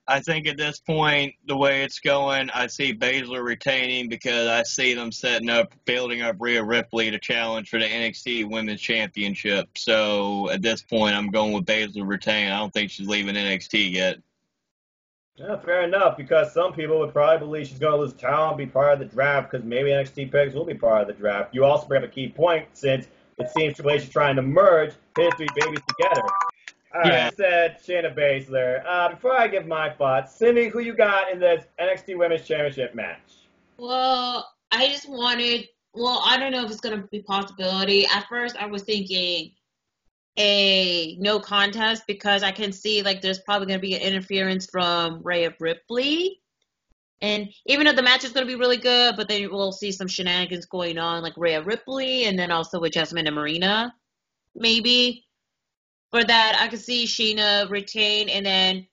I think at this point, the way it's going, I see Baszler retaining because I see them building up Rhea Ripley to challenge for the NXT Women's Championship. So at this point, I'm going with Baszler retaining. I don't think she's leaving NXT yet. Yeah, fair enough, because some people would probably believe she's going to lose talent, be part of the draft, because maybe NXT picks will be part of the draft. You also bring up a key point, since it seems Triple H is trying to merge his three babies together. All right, I said Shayna Baszler. Before I give my thoughts, Cindy, who you got in this NXT Women's Championship match? Well, I just wanted, I don't know if it's going to be a possibility. At first, I was thinking a no contest because I can see, like, there's probably going to be an interference from Rhea Ripley. And even though the match is going to be really good, but then we'll see some shenanigans going on, like Rhea Ripley, and then also with Jasmine and Marina, maybe. For that, I could see Sheena retain, and then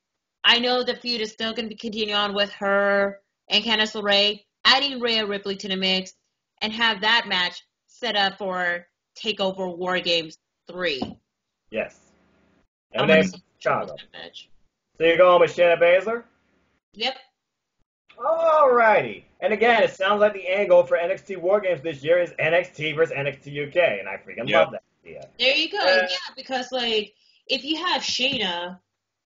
I know the feud is still going to continue on with her and Candice LeRae, adding Rhea Ripley to the mix, and have that match set up for TakeOver War Games 3. Yes. I'm And then Chicago. So you're going with Shayna Baszler? Yep. Alrighty. And again, it sounds like the angle for NXT War Games this year is NXT versus NXT UK, and I freaking love that idea. There you go. Yeah, because, like, if you have Shayna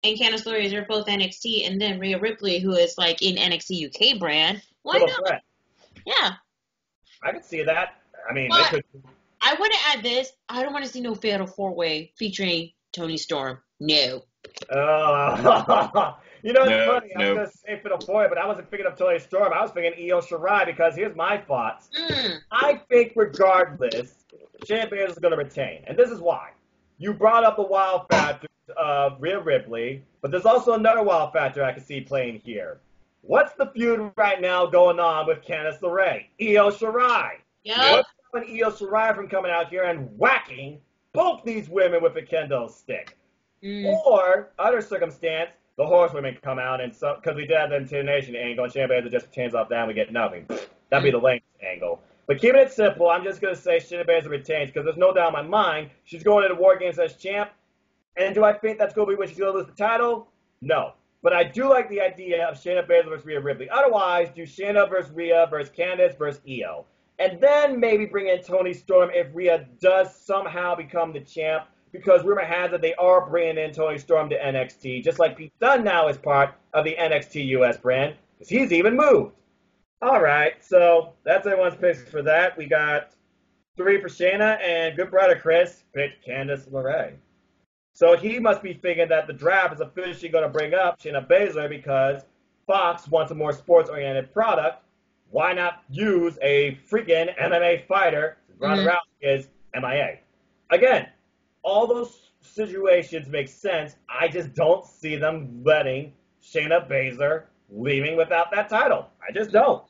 and Candice LeRae, they're both NXT, and then Rhea Ripley, who is, like, in NXT UK brand, why not? Threat. Yeah. I could see that. I mean, but they could. I want to add this. I don't want to see no Fatal 4-Way featuring Toni Storm. No. You know, it's funny. I was going to say Fatal 4-Way, but I wasn't thinking of Toni Storm. I was thinking Io Shirai, because here's my thoughts. I think regardless, Shayna Baszler is going to retain. And this is why. You brought up the wild factor of Rhea Ripley, but there's also another wild factor I can see playing here. What's the feud right now going on with Candice LeRae? Io Shirai. Yeah. What's stopping Io Shirai from coming out here and whacking both these women with a kendo stick? Or, other circumstance, the horsewomen come out, and because we did have the intimidation angle, and Shayna Baszler just chains off down, we get nothing. That'd be the length angle. But keeping it simple, I'm just going to say Shayna Baszler retains, because there's no doubt in my mind she's going into War Games as champ. And do I think that's going to be when she's going to lose the title? No. But I do like the idea of Shayna Baszler versus Rhea Ripley. Otherwise, do Shayna versus Rhea versus Candice versus Io. And then maybe bring in Toni Storm if Rhea does somehow become the champ, because rumor has it they are bringing in Toni Storm to NXT, just like Pete Dunne now is part of the NXT US brand, because he's even moved. All right, so that's everyone's picks for that. We got 3 for Shayna, and good brother Chris picked Candice LeRae. So he must be thinking that the draft is officially going to bring up Shayna Baszler because Fox wants a more sports-oriented product. Why not use a freaking MMA fighter since Ronda Rousey is MIA? Again, all those situations make sense. I just don't see them letting Shayna Baszler leaving without that title. I just don't.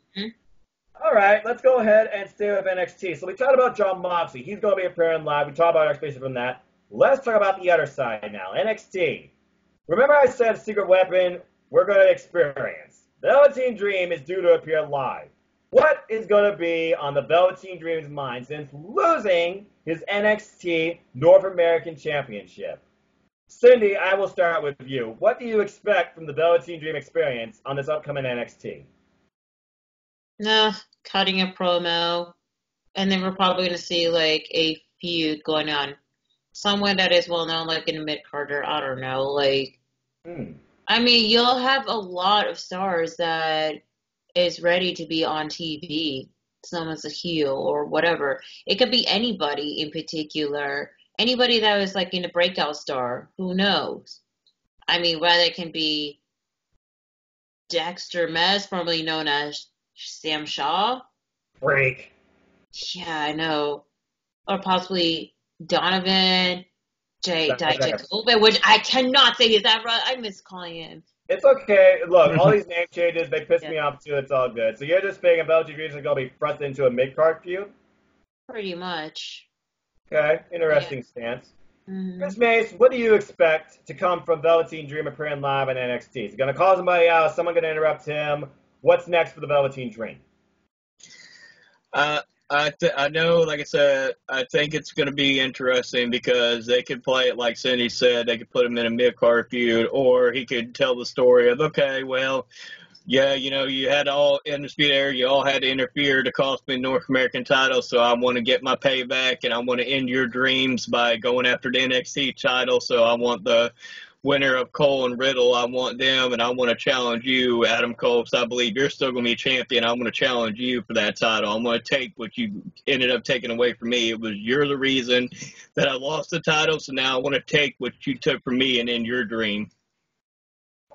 All right, let's go ahead and stay with NXT. So we talked about Jon Moxley. He's going to be appearing live. We talked about our expectations from that. Let's talk about the other side now. NXT. Remember I said Secret Weapon, we're going to experience. The Velveteen Dream is due to appear live. What is going to be on the Velveteen Dream's mind since losing his NXT North American Championship? Cindy, I will start with you. What do you expect from the Velveteen Dream experience on this upcoming NXT? Cutting a promo, and then we're probably going to see like a feud going on. Someone that is well known, like in a mid-carder, I don't know, like. I mean, you'll have a lot of stars that is ready to be on TV. Someone's a heel or whatever. It could be anybody in particular. Anybody that was like in a breakout star. Who knows? I mean, whether it can be Dexter Mez, formerly known as Sam Shaw. Break. Yeah, I know. Or possibly Donovan Dijakovic, which I cannot say. Is that right? I miss calling him. It's okay. Look, all these name changes, they piss me off too. It's all good. So you're just thinking Velveteen Dream is going to be thrust into a mid-card feud? Pretty much. Okay, interesting stance. Mm-hmm. Miss Mace, what do you expect to come from Velveteen Dream appearing live on NXT? Is he going to call somebody out? Is someone going to interrupt him? What's next for the Velveteen Dream? I know, like I said, I think it's going to be interesting because they could play it like Cindy said. They could put him in a mid-card feud, or he could tell the story of, okay, well, yeah, you know, you had all in the speed area, you all had to interfere to cost me North American title, so I want to get my payback, and I want to end your dreams by going after the NXT title, so I want the winner of Cole and Riddle, I want them, and I want to challenge you, Adam Cole, because I believe you're still going to be a champion. I'm going to challenge you for that title. I'm going to take what you ended up taking away from me. It was you're the reason that I lost the title, so now I want to take what you took from me and end your dream.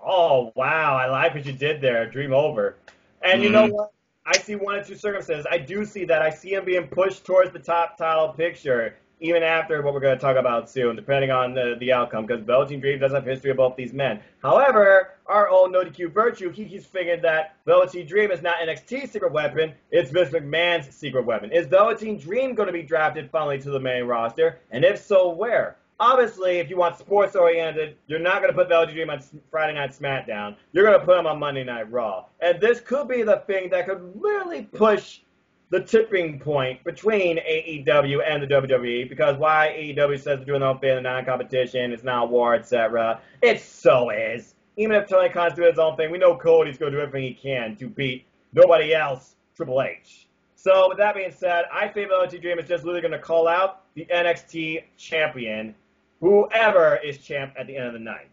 Oh, wow. I like what you did there. Dream over. And you know what? I see one or two circumstances. I do see that. I see him being pushed towards the top title picture, even after what we're going to talk about soon, depending on the outcome, because Velveteen Dream does have history of both these men. However, our own No DQ Virtue, he's figured that Velveteen Dream is not NXT's secret weapon, it's Vince McMahon's secret weapon. Is Velveteen Dream going to be drafted finally to the main roster? And if so, where? Obviously, if you want sports-oriented, you're not going to put Velveteen Dream on Friday Night SmackDown. You're going to put him on Monday Night Raw. And this could be the thing that could really push the tipping point between AEW and the WWE, because why AEW says they're doing their own thing, non-competition, it's not war, etc. It so is. Even if Tony Khan's doing his own thing, we know Cody's going to do everything he can to beat nobody else, Triple H. So with that being said, I think Velveteen Dream is just literally going to call out the NXT champion, whoever is champ at the end of the night,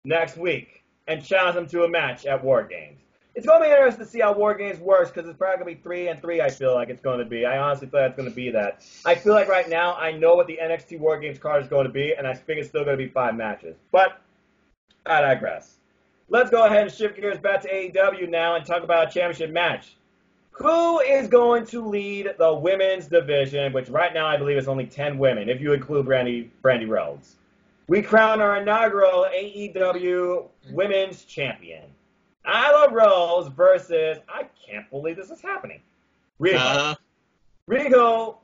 next week, and challenge them to a match at War Games. It's going to be interesting to see how War Games works, because it's probably going to be 3-3, I feel like it's going to be. I honestly feel like it's going to be that. I feel like right now I know what the NXT War Games card is going to be, and I think it's still going to be 5 matches. But I digress. Let's go ahead and shift gears back to AEW now and talk about a championship match. Who is going to lead the women's division, which right now I believe is only 10 women, if you include Brandy Rhodes. We crown our inaugural AEW Women's Champion. Nyla Rose versus, I can't believe this is happening, Riho. Riho,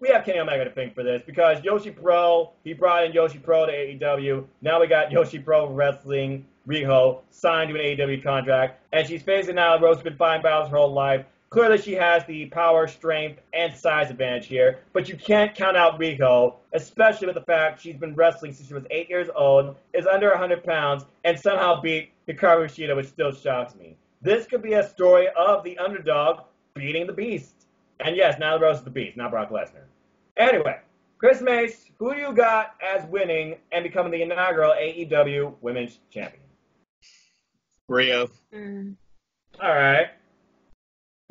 we have Kenny Omega to thank for this, because Yoshi Pro, he brought in Yoshi Pro to AEW. Now we got Yoshi Pro Wrestling, Riho, signed to an AEW contract, and she's facing Nyla Rose, been fighting battles her whole life. Clearly she has the power, strength, and size advantage here, but you can't count out Riho, especially with the fact she's been wrestling since she was 8 years old, is under 100 pounds, and somehow beat Hikaru Shida, which still shocks me. This could be a story of the underdog beating the beast. And yes, Nyla Rose is the beast, not Brock Lesnar. Anyway, Chris Mace, who do you got as winning and becoming the inaugural AEW Women's Champion? Rio. All right.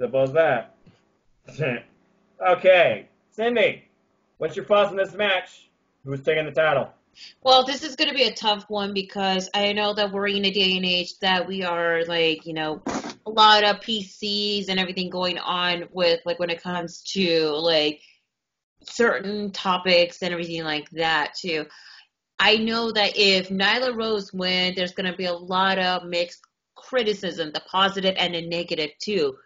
Suppose that. Okay. Cindy, what's your thoughts on this match? Who's taking the title? Well, this is going to be a tough one, because I know that we're in a day and age that we are, like, you know, a lot of PCs and everything going on with, like, when it comes to, like, certain topics and everything like that, too. I know that if Nyla Rose wins, there's going to be a lot of mixed criticism, the positive and the negative, too,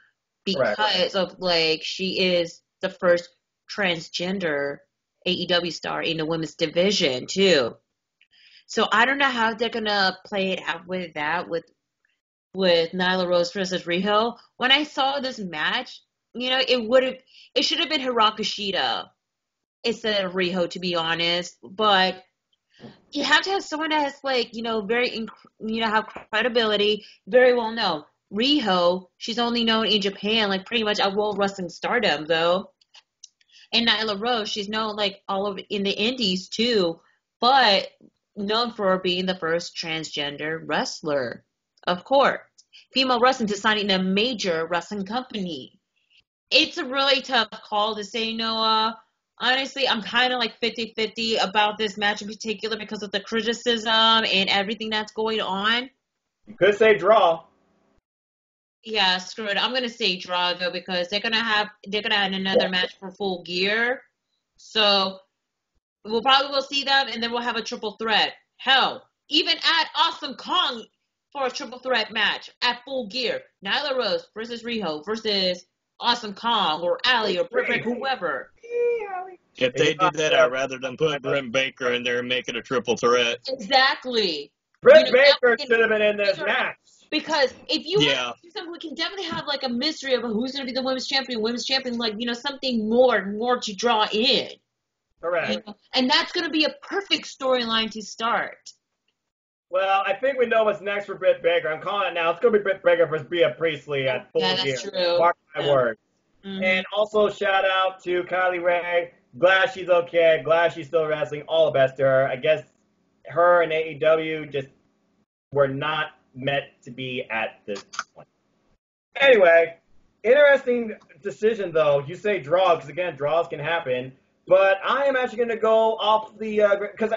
because of, like, she is the first transgender AEW star in the women's division, too. So I don't know how they're going to play it out with that, with Nyla Rose versus Riho. When I saw this match, it should have been Hiraka Shida instead of Riho, to be honest. But you have to have someone that has, like, have credibility, very well known. Riho, she's only known in Japan, like, pretty much at World Wrestling Stardom, though. And Nyla Rose, she's known, like, all over in the indies, too, but known for being the first transgender wrestler, of course. Female wrestling to sign in a major wrestling company. It's a really tough call to say, Noah. Honestly, I'm kind of like 50-50 about this match in particular because of the criticism and everything that's going on. You could say draw. Yeah, screw it. I'm gonna say draw though because they're gonna have another match for Full Gear, so we'll probably see them and then we'll have a triple threat. Hell, even add Awesome Kong for a triple threat match at Full Gear. Nyla Rose versus Riho versus Awesome Kong or Ali or Britt, whoever. If they did that, I'd rather than put Britt Baker in there and make it a triple threat. Exactly. Britt Baker should have been in this match. Because if you want to do something, we can definitely have like a mystery of who's going to be the women's champion, like, something more to draw in. Correct. And that's going to be a perfect storyline to start. Well, I think we know what's next for Britt Baker. I'm calling it now. It's going to be Britt Baker versus Bea Priestley at Full Gear. That's true. Mark my words. Mm-hmm. And also shout out to Kylie Ray. Glad she's okay. Glad she's still wrestling. All the best to her. I guess her and AEW just were not meant to be at this point. Anyway, interesting decision though. You say draw because again, draws can happen. But I am actually going to go off the because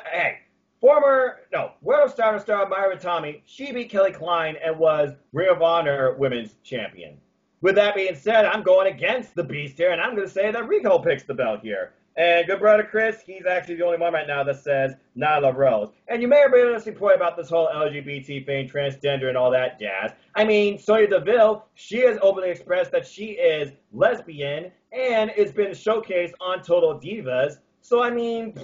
World of Stardom star Myra Tommy, she beat Kelly Klein and was Ring of Honor Women's Champion. With that being said, I'm going against the Beast here, and I'm going to say that Rico picks the belt here. And good brother Chris, he's actually the only one right now that says Nyla Rose. And you may have been listening point about this whole LGBT thing, transgender and all that jazz. I mean, Sonya Deville, she has openly expressed that she is lesbian, and it's been showcased on Total Divas. So, I mean,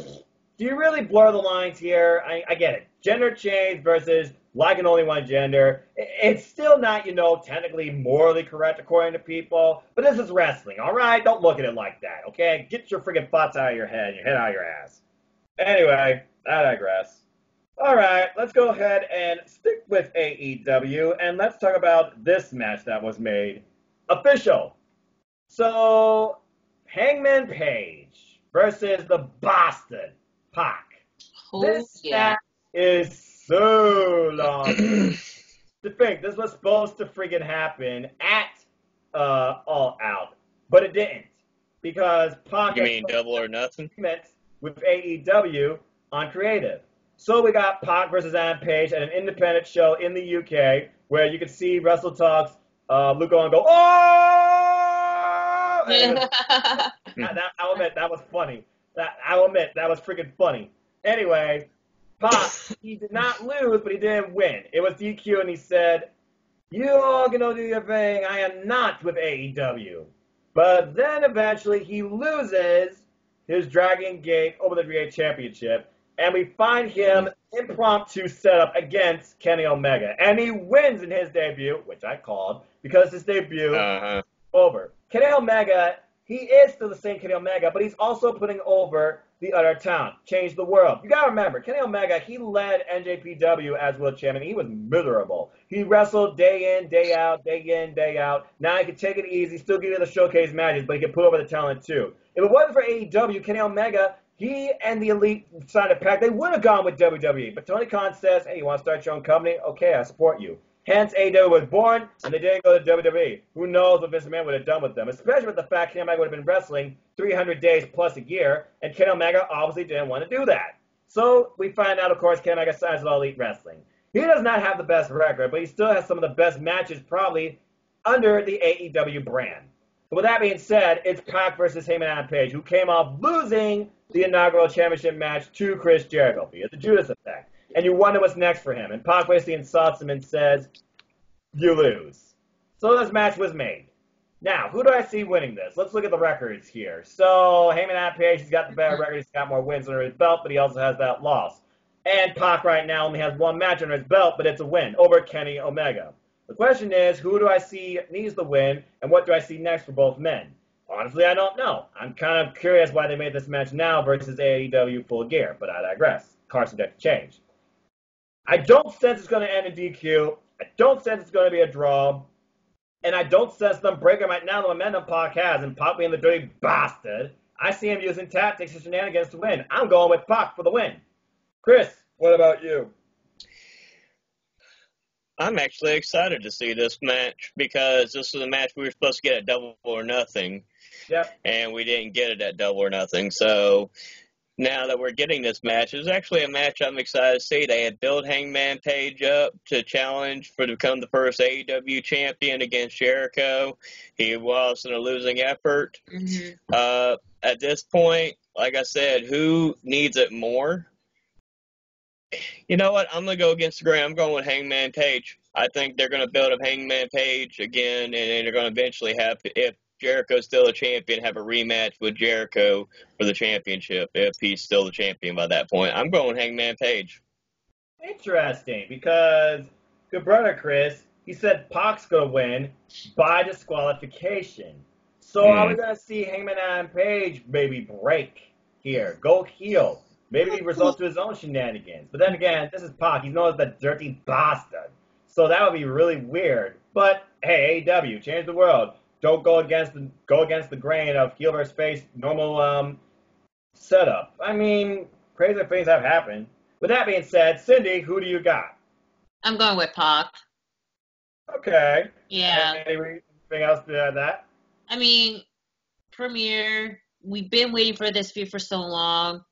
do you really blur the lines here? I get it. Gender change versus liking only one gender. It's still not, technically morally correct according to people. But this is wrestling, all right? Don't look at it like that, okay? Get your friggin' thoughts out of your head and your head out of your ass. Anyway, I digress. All right, let's go ahead and stick with AEW, and let's talk about this match that was made official. So, Hangman Page versus the Boston Pac. This match is so long. To think this was supposed to friggin' happen at All Out, but it didn't because Pac. You mean Double or Nothing? With AEW on creative. So we got Pac versus Adam Page at an independent show in the UK where you could see Wrestle Talk's Luke Owen go, oh! I'll admit that was funny. I'll admit that was friggin' funny. Anyway. Pac, he did not lose, but he didn't win. It was DQ, and he said, you all can do your thing. I am not with AEW. But then eventually he loses his Dragon Gate Open Weight Championship, and we find him impromptu setup against Kenny Omega. And he wins in his debut, which I called, because his debut over. Kenny Omega, he is still the same Kenny Omega, but he's also putting over the other talent, change the world. You gotta remember, Kenny Omega, he led NJPW as world champion. He was miserable. He wrestled day in, day out, day in, day out. Now he can take it easy, still give you the showcase matches, but he can put over the talent too. If it wasn't for AEW, Kenny Omega, he and the Elite signed a pact. They would have gone with WWE. But Tony Khan says, hey, you want to start your own company? Okay, I support you. Hence, AEW was born, and they didn't go to WWE. Who knows what Vince McMahon would have done with them, especially with the fact Kenny Omega would have been wrestling 300 days plus a year, and Kenny Omega obviously didn't want to do that. So we find out, of course, Kenny Omega signs with All Elite Wrestling. He does not have the best record, but he still has some of the best matches probably under the AEW brand. But with that being said, it's Pac versus Heyman Adam Page, who came off losing the inaugural championship match to Chris Jericho via the Judas Effect. And you wonder what's next for him. And Pac basically insults him and says, you lose. So this match was made. Now, who do I see winning this? Let's look at the records here. So, Heyman Adam Page, he's got the better record. He's got more wins under his belt, but he also has that loss. And Pac right now only has one match under his belt, but it's a win over Kenny Omega. The question is, who do I see needs the win, and what do I see next for both men? Honestly, I don't know. I'm kind of curious why they made this match now versus AEW Full Gear, but I digress. Cards subject to change. I don't sense it's going to end in DQ. I don't sense it's going to be a draw. And I don't sense them breaking right now the momentum Pac has, and Pac being the dirty bastard. I see him using tactics and shenanigans to win. I'm going with Pac for the win. Chris, what about you? I'm actually excited to see this match because this is a match we were supposed to get at Double or Nothing. Yep. And we didn't get it at Double or Nothing. So now that we're getting this match, it's actually a match I'm excited to see. They had built Hangman Page up to challenge to become the first AEW champion against Jericho. He was in a losing effort. Mm-hmm. At this point, like I said, who needs it more? You know what? I'm going to go against the grain. I'm going with Hangman Page. I think they're going to build up Hangman Page again, and they're going to eventually have, if Jericho's still a champion, have a rematch with Jericho for the championship, if he's still the champion by that point. I'm going Hangman Page. Interesting, because good brother Chris, he said Pac's going to win by disqualification. So are we going to see Hangman Adam Page maybe break here, go heel? Maybe he resorts to his own shenanigans. But then again, this is Pac. He's known as the dirty bastard. So that would be really weird. But hey, AEW, change the world. Don't go against the grain of heel versus face normal setup. I mean, crazy things have happened. With that being said, Cindy, who do you got? I'm going with Pac. Okay. Yeah. Anything else to add that? I mean, premiere. We've been waiting for this feud for so long.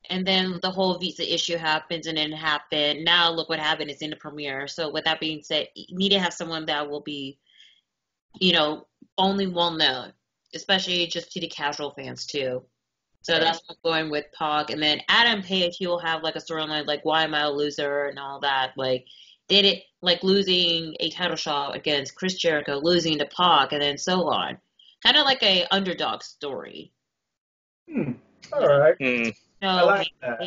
And then the whole visa issue happens, and then it happened. Now look what happened. It's in the premiere. So with that being said, you need to have someone that will be, only well known, especially just to the casual fans too. So that's what I'm going with Pac. And then Adam Page, he will have like a storyline like why am I a loser and all that. Like did it like losing a title shot against Chris Jericho, losing to Pac, and then so on. Kind of like a underdog story. All right. I like that.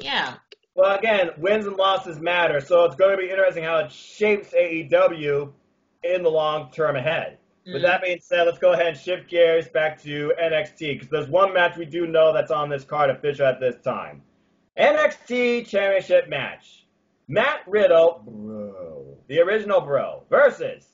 Yeah. Well, again, wins and losses matter, so it's going to be interesting how it shapes AEW in the long term ahead. With that being said, let's go ahead and shift gears back to NXT, because there's one match we do know that's on this card official at this time. NXT Championship match. Matt Riddle, bro, the original bro, versus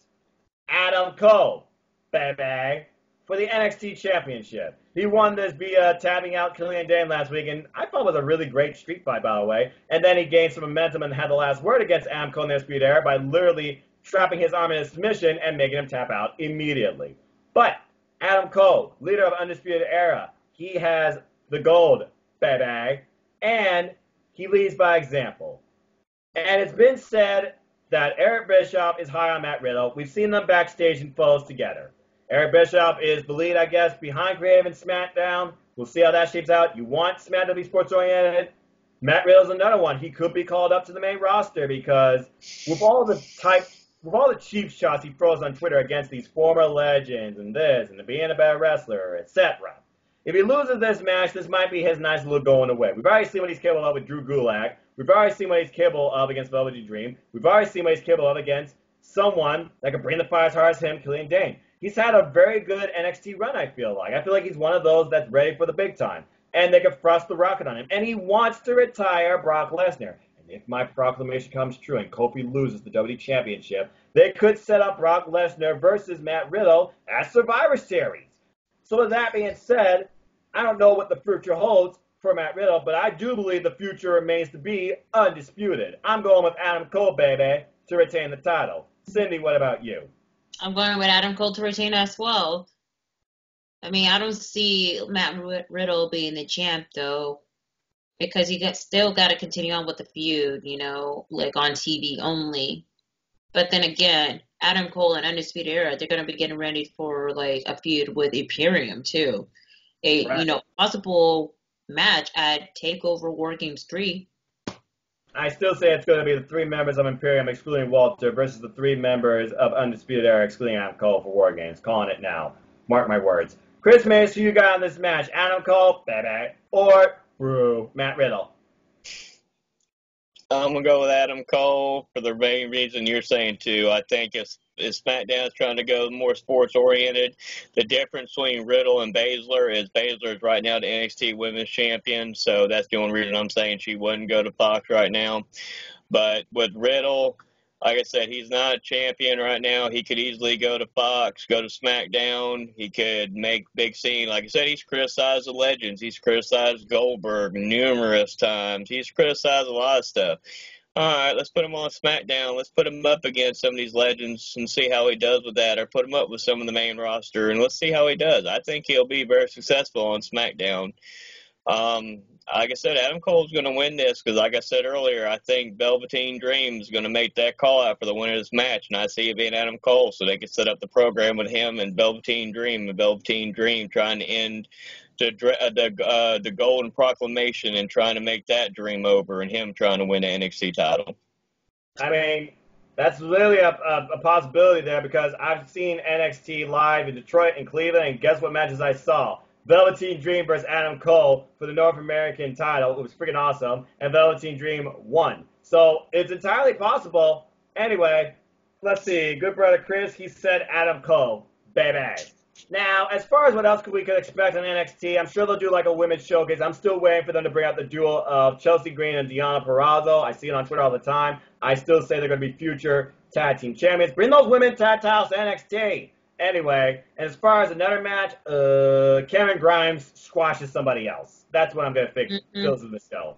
Adam Cole, baby, for the NXT Championship. He won this via tapping out Killian Dane last week, and I thought it was a really great street fight, by the way. And then he gained some momentum and had the last word against Adam Cole in the Undisputed Era by literally trapping his arm in a submission and making him tap out immediately. But Adam Cole, leader of Undisputed Era, he has the gold, baby, and he leads by example. And it's been said that Eric Bischoff is high on Matt Riddle. We've seen them backstage in photos together. Eric Bischoff is the lead, I guess, behind Creative and SmackDown. We'll see how that shapes out. You want SmackDown to be sports-oriented. Matt Riddle's another one. He could be called up to the main roster because with all the cheap shots he throws on Twitter against these former legends and this and being a better wrestler, etc. If he loses this match, this might be his nice little going away. We've already seen what he's capable of with Drew Gulak. We've already seen what he's capable of against Velveteen Dream. We've already seen what he's capable of against someone that could bring the fire as hard as him, Killian Dane. He's had a very good NXT run, I feel like. I feel like he's one of those that's ready for the big time. And they could thrust the rocket on him. And he wants to retire Brock Lesnar. And if my proclamation comes true and Kofi loses the WWE Championship, they could set up Brock Lesnar versus Matt Riddle at Survivor Series. So with that being said, I don't know what the future holds for Matt Riddle, but I do believe the future remains to be undisputed. I'm going with Adam Cole, baby, to retain the title. Cindy, what about you? I'm going with Adam Cole to retain as well. I mean, I don't see Matt Riddle being the champ, though, because still got to continue on with the feud, like on TV only. But then again, Adam Cole and Undisputed Era, they're going to be getting ready for, like, a feud with Imperium, too. Possible match at TakeOver War Games 3. I still say it's going to be the 3 members of Imperium excluding Walter versus the 3 members of Undisputed Era excluding Adam Cole for War Games. Calling it now. Mark my words. Chris Mace, who you got in this match? Adam Cole, baby, or Matt Riddle? I'm going to go with Adam Cole for the main reason you're saying, too. I think if SmackDown is trying to go more sports-oriented, the difference between Riddle and Baszler is right now the NXT Women's Champion, so that's the only reason I'm saying she wouldn't go to Fox right now. But with Riddle, like I said, he's not a champion right now. He could easily go to Fox, go to SmackDown. He could make big scene. Like I said, he's criticized the legends. He's criticized Goldberg numerous times. He's criticized a lot of stuff. All right, let's put him on SmackDown. Let's put him up against some of these legends and see how he does with that, or put him up with some of the main roster, and let's see how he does. I think he'll be very successful on SmackDown. Like I said, Adam Cole's going to win this because, like I said earlier, I think Velveteen Dream is going to make that call out for the winner of this match, and I see it being Adam Cole, so they can set up the program with him and Velveteen Dream trying to end the Golden Proclamation and trying to make that dream over, and him trying to win the NXT title. I mean, that's literally a possibility there because I've seen NXT live in Detroit and Cleveland, and guess what matches I saw? Velveteen Dream versus Adam Cole for the North American title. It was freaking awesome, and Velveteen Dream won. So it's entirely possible. Anyway, let's see. Good brother Chris, he said Adam Cole. Baby. Now, as far as what else we could expect on NXT, I'm sure they'll do like a women's showcase. I'm still waiting for them to bring out the duel of Chelsea Green and Deonna Purrazzo. I see it on Twitter all the time. I still say they're going to be future tag team champions. Bring those women tag titles to NXT. Anyway, and as far as another match, Cameron Grimes squashes somebody else. That's what I'm going to think fills in the show.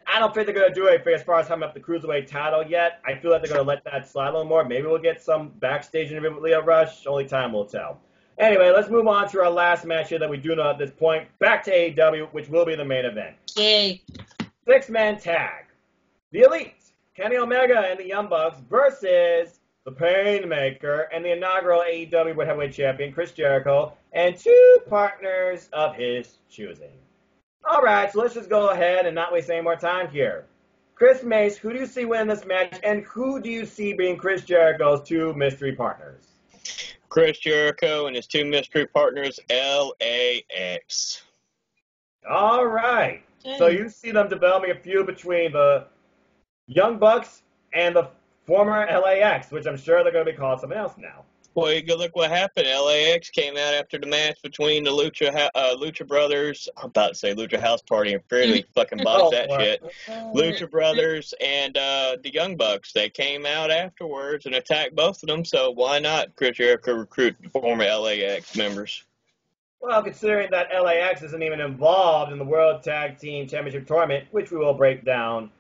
I don't think they're going to do anything as far as coming up the Cruiserweight title yet. I feel like they're going to let that slide a little more. Maybe we'll get some backstage interview with Leo Rush. Only time will tell. Anyway, let's move on to our last match here that we do know at this point. Back to AEW, which will be the main event. Yay. 6-man tag. The Elite, Kenny Omega and the Young Bucks versus the Painmaker and the inaugural AEW World Heavyweight Champion, Chris Jericho, and 2 partners of his choosing. All right, so let's just go ahead and not waste any more time here. Chris Mace, who do you see winning this match, and who do you see being Chris Jericho's 2 mystery partners? Chris Jericho and his 2 mystery partners, LAX. All right. So you see them developing a feud between the Young Bucks and the former LAX, which I'm sure they're going to be called something else now. Well, you go look what happened. LAX came out after the match between the Lucha Brothers. I'm about to say Lucha House Party and really fucking botched that shit. Lucha Brothers and the Young Bucks. They came out afterwards and attacked both of them, so why not Chris Jericho recruit the former LAX members? Well, considering that LAX isn't even involved in the World Tag Team Championship Tournament, which we will break down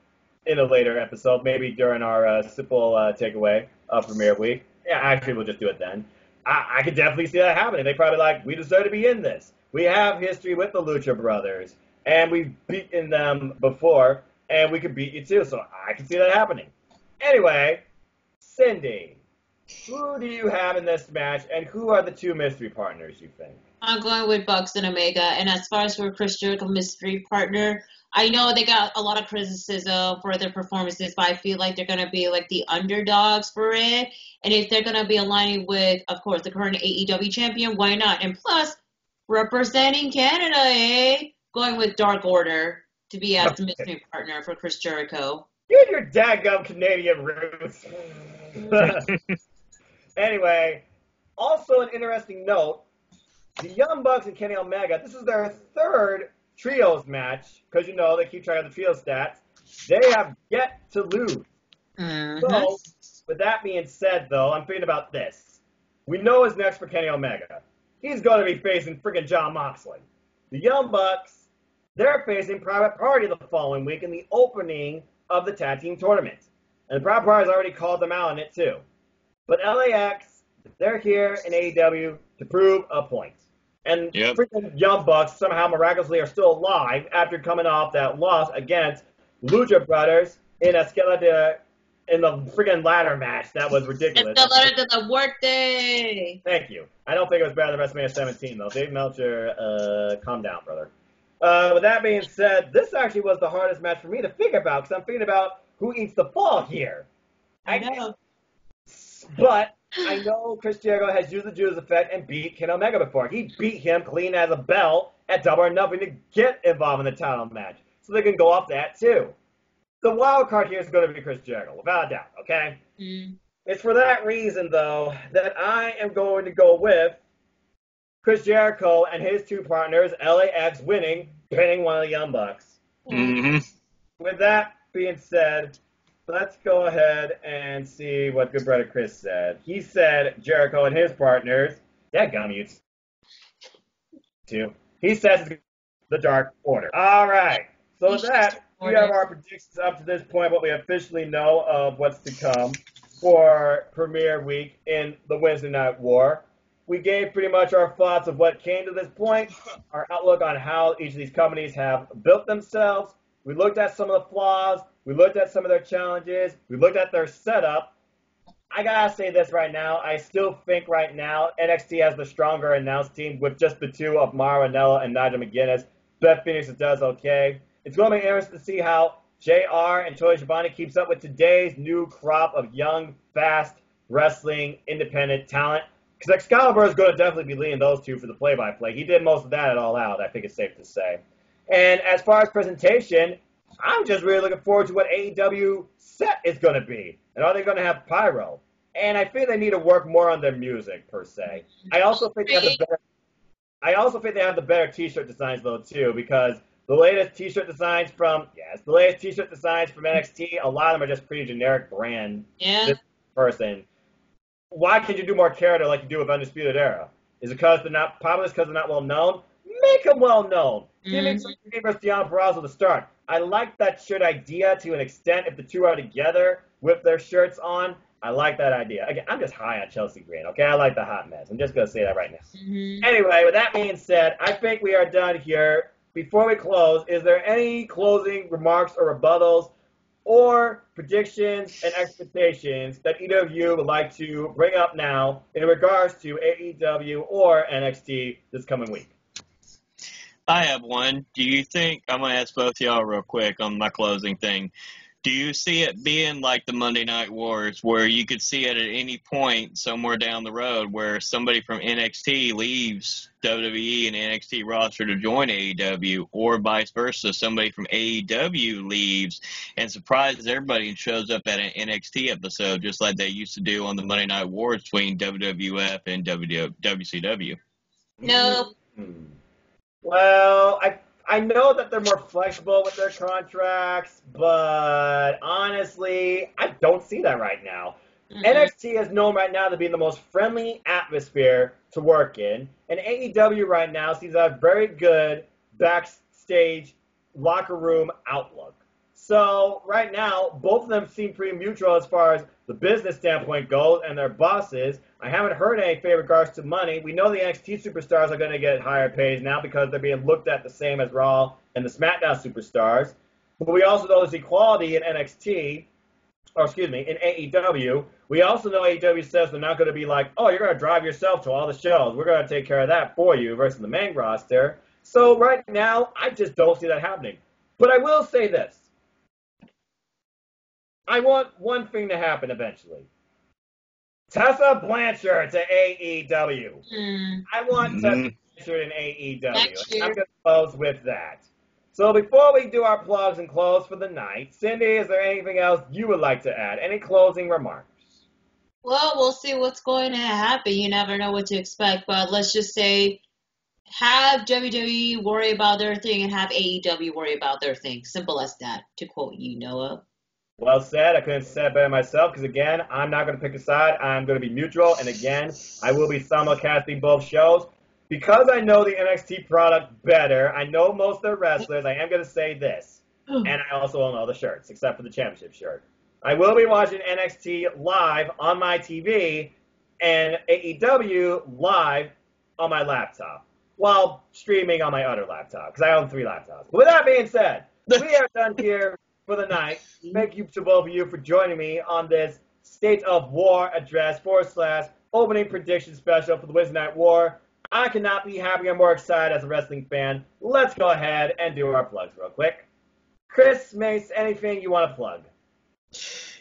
in a later episode, maybe during our simple takeaway of Premiere Week. Yeah, actually, we'll just do it then. I could definitely see that happening. They probably like, we deserve to be in this. We have history with the Lucha Brothers, and we've beaten them before, and we could beat you too, so I can see that happening. Anyway, Cindy, who do you have in this match, and who are the 2 mystery partners, you think? I'm going with Bucks and Omega, and as far as for Chris Jericho mystery partner, I know they got a lot of criticism for their performances, but I feel like they're going to be like the underdogs for it. And if they're going to be aligning with, of course, the current AEW champion, why not? And plus, representing Canada, going with Dark Order to be as the mystery partner for Chris Jericho. You and your daggum Canadian roots. Anyway, also an interesting note, the Young Bucks and Kenny Omega, this is their 3rd trios match, because you know they keep track of the trio stats. They have yet to lose. So, with that being said, though, I'm thinking about this. We know what's next for Kenny Omega. He's going to be facing freaking Jon Moxley. The Young Bucks, they're facing Private Party the following week in the opening of the tag team tournament. And the Private Party's already called them out on it, too. But LAX, they're here in AEW to prove a point. And freaking Young Bucks somehow miraculously are still alive after coming off that loss against Lucha Brothers in in the freaking ladder match. That was ridiculous. Escalada de la Muerte. Thank you. I don't think it was better than WrestleMania 17, though. Dave Meltzer, calm down, brother. With that being said, this actually was the hardest match for me to figure about because I'm thinking about who eats the fall here. I know. But I know Chris Jericho has used the Judas effect and beat Ken Omega before. He beat him clean as a bell at Double or Nothing to get involved in the title match. So they can go off that too. The wild card here is going to be Chris Jericho, without a doubt, okay? Mm. It's for that reason, though, that I am going to go with Chris Jericho and his two partners, LAX, pinning one of the Young Bucks. Mm-hmm. With that being said, let's go ahead and see what good brother Chris said. He said Jericho and his partners, you too. He says it's the Dark Order. All right. So with that, we have our predictions up to this point, what we officially know of what's to come for Premiere Week in the Wednesday Night War. We gave pretty much our thoughts of what came to this point, our outlook on how each of these companies have built themselves. We looked at some of the flaws. We looked at some of their challenges. We looked at their setup. I gotta say this right now. I still think right now NXT has the stronger announced team with just the two of Mauro Ranallo and Nigel McGuinness. Beth Phoenix does okay. It's going to be interesting to see how JR and Tony Schiavone keeps up with today's new crop of young, fast wrestling independent talent. Because Excalibur is going to definitely be leading those two for the play-by-play. He did most of that at All Out, I think it's safe to say. And as far as presentation, I'm just really looking forward to what AEW set is going to be. And are they going to have pyro? And I think they need to work more on their music, per se. I also think they have the better T-shirt designs, though, too, because the latest T-shirt designs from NXT, a lot of them are just pretty generic brand. Yeah. This person. Why can't you do more character like you do with Undisputed Era? Is it because they're not popular? Because they're not well known? Make them well known. Give me some versus Deonna Purrazzo to start. I like that shirt idea to an extent. If the two are together with their shirts on, I like that idea. Again, I'm just high on Chelsea Green, okay? I like the hot mess. I'm just going to say that right now. Mm-hmm. Anyway, with that being said, I think we are done here. Before we close, is there any closing remarks or rebuttals or predictions and expectations that either of you would like to bring up now in regards to AEW or NXT this coming week? I have one. Do you think, I'm going to ask both y'all real quick on my closing thing. Do you see it being like the Monday Night Wars where you could see it at any point somewhere down the road where somebody from NXT leaves WWE and NXT roster to join AEW, or vice versa, somebody from AEW leaves and surprises everybody and shows up at an NXT episode just like they used to do on the Monday Night Wars between WWF and WCW? No. Well, I know that they're more flexible with their contracts, but honestly, I don't see that right now. Mm-hmm. NXT is known right now to be the most friendly atmosphere to work in, and AEW right now seems to have very good backstage locker room outlook. So right now, both of them seem pretty mutual as far as the business standpoint goes and their bosses. I haven't heard anything in regards to money. We know the NXT superstars are going to get higher pays now because they're being looked at the same as Raw and the SmackDown superstars. But we also know there's equality in in AEW. We also know AEW says they're not going to be like, oh, you're going to drive yourself to all the shows. We're going to take care of that for you versus the main roster. So right now, I just don't see that happening. But I will say this. I want one thing to happen eventually. Tessa Blanchard to AEW. I want Tessa Blanchard in AEW. I'm going to close with that. So before we do our plugs and close for the night, Cindy, is there anything else you would like to add? Any closing remarks? Well, we'll see what's going to happen. You never know what to expect, but let's just say have WWE worry about their thing and have AEW worry about their thing. Simple as that, to quote you, Noah. Well said. I couldn't say it better myself because, again, I'm not going to pick a side. I'm going to be neutral. And, again, I will be simulcasting both shows. Because I know the NXT product better, I know most of the wrestlers, I am going to say this. And I also own all the shirts, except for the championship shirt. I will be watching NXT live on my TV and AEW live on my laptop while streaming on my other laptop because I own 3 laptops. But with that being said, we are done here for the night. Thank you to both of you for joining me on this State of War address / opening prediction special for the Wednesday Night War. I cannot be happier and more excited as a wrestling fan. Let's go ahead and do our plugs real quick. Chris, Mace, anything you want to plug?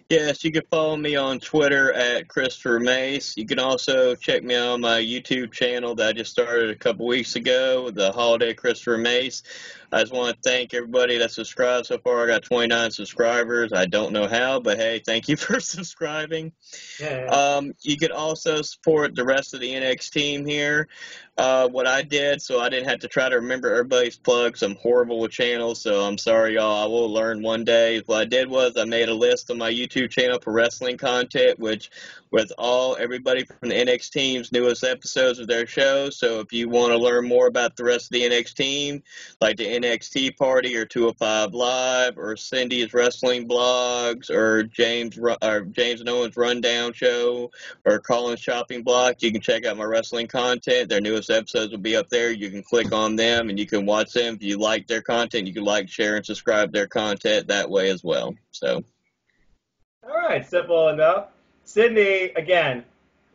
Yes, you can follow me on Twitter at Christopher Mace. You can also check me out on my YouTube channel that I just started a couple weeks ago, The Holiday Christopher Mace. I just want to thank everybody that subscribed so far. I got 29 subscribers. I don't know how, but hey, thank you for subscribing. Yeah. You could also support the rest of the NX team here. What I did, so I didn't have to try to remember everybody's plugs. I'm horrible with channels, so I'm sorry, y'all. I will learn one day. What I did was I made a list on my YouTube channel for wrestling content, which with everybody from the NX team's newest episodes of their show. So if you want to learn more about the rest of the NX team, like the NXT Party or 205 Live or Cindy's wrestling blogs or James and Owen's Rundown show or Colin's Shopping Block, you can check out my wrestling content. Their newest episodes will be up there. You can click on them and you can watch them. If you like their content, you can like, share, and subscribe their content that way as well. So, All right, simple enough. Sydney, again,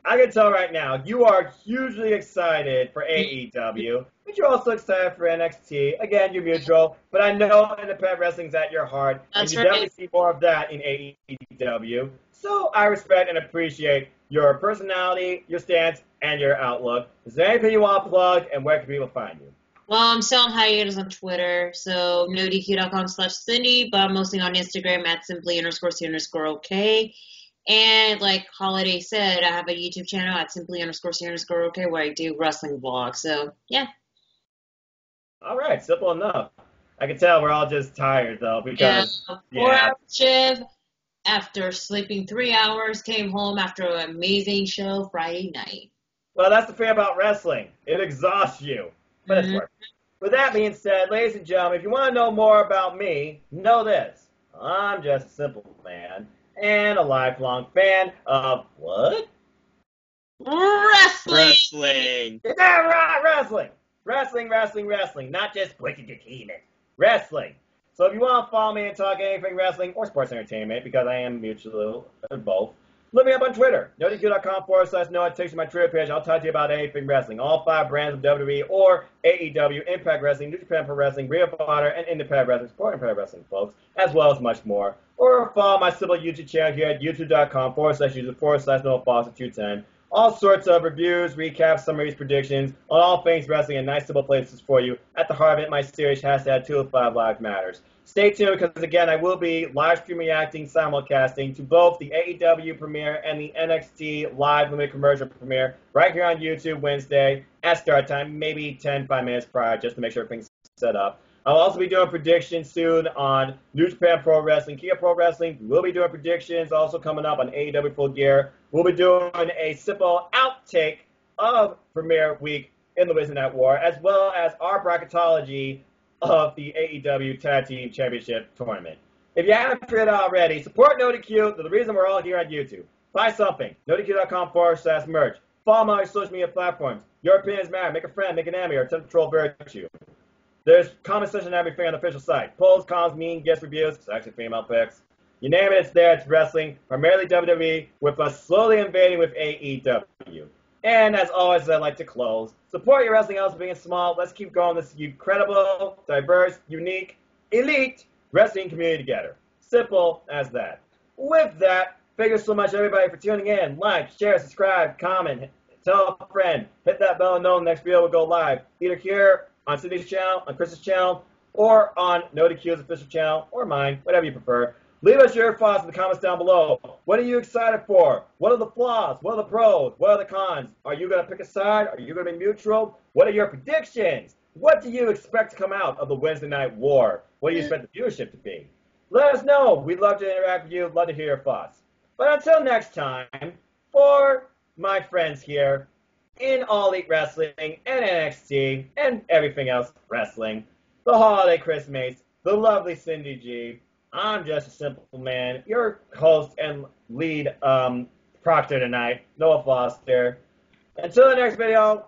I can tell right now you are hugely excited for AEW, but you're also excited for NXT. Again, you're mutual, but I know independent wrestling's at your heart, and you definitely see more of that in AEW. So I respect and appreciate your personality, your stance, and your outlook. Is there anything you want to plug, and where can people find you? Well, I'm still on hiatus on Twitter, so nodq.com/Cindy, but I'm mostly on Instagram at simply_C_OK. And like Holiday said, I have a YouTube channel at simply_C_OK where I do wrestling vlogs. So, yeah. All right, simple enough. I can tell we're all just tired, though, because... Yeah, 4-hour shift after sleeping 3 hours, came home after an amazing show Friday night. Well, that's the thing about wrestling. It exhausts you. But it's worth it. With that being said, ladies and gentlemen, if you want to know more about me, know this. I'm just a simple man and a lifelong fan of what? Wrestling! Yeah, right, wrestling! Wrestling. Not just quick entertainment. Wrestling. So if you want to follow me and talk anything wrestling or sports entertainment, because I am mutually both, look me up on Twitter. NoDQ.com/Noah. It takes you to my Twitter page. I'll talk to you about anything wrestling. All 5 brands of WWE or AEW, Impact Wrestling, New Japan Pro Wrestling, Ring of Honor, and Independent Wrestling, supporting Independent Wrestling, folks, as well as much more. Or follow my simple YouTube channel here at youtube.com/user/Noah Foster 210. All sorts of reviews, recaps, summaries, predictions on all things wrestling and nice simple places for you. At the heart of it, my series, #205 Live Matters. Stay tuned because, again, I will be live stream reacting, simulcasting to both the AEW premiere and the NXT live limited commercial premiere right here on YouTube Wednesday at start time, maybe 5 minutes prior, just to make sure everything's set up. I'll also be doing predictions soon on New Japan Pro Wrestling, Kia Pro Wrestling. We'll be doing predictions also coming up on AEW Full Gear. We'll be doing a simple outtake of Premiere Week in the Wednesday Night War, as well as our bracketology of the AEW Tag Team Championship Tournament. If you haven't figured it out already, support NoDQ. The reason we're all here on YouTube. Buy something. NoDQ.com/merch. Follow my social media platforms. Your opinions matter. Make a friend, make an enemy, or attempt to troll virtue. There's comment section and everything on the official site. Polls, comments, mean, guest reviews, sexy female pics. You name it, it's there. It's wrestling, primarily WWE, with us slowly invading with AEW. And as always, I'd like to close. Support your wrestling else being small. Let's keep growing this incredible, diverse, unique, elite wrestling community together. Simple as that. With that, thank you so much, everybody, for tuning in. Like, share, subscribe, comment, tell a friend, hit that bell and know the next video will go live. Either here, on Cindy's channel, on Chris's channel, or on NoDQ's official channel, or mine, whatever you prefer. Leave us your thoughts in the comments down below. What are you excited for? What are the flaws? What are the pros? What are the cons? Are you going to pick a side? Are you going to be neutral? What are your predictions? What do you expect to come out of the Wednesday Night War? What do you expect the viewership to be? Let us know. We'd love to interact with you. Love to hear your thoughts. But until next time, for my friends here, in All Elite Wrestling and NXT and everything else wrestling, the Holiday Chris Mace, the lovely Cindy G. I'm just a simple man, your host and lead proctor tonight, Noah Foster. Until the next video,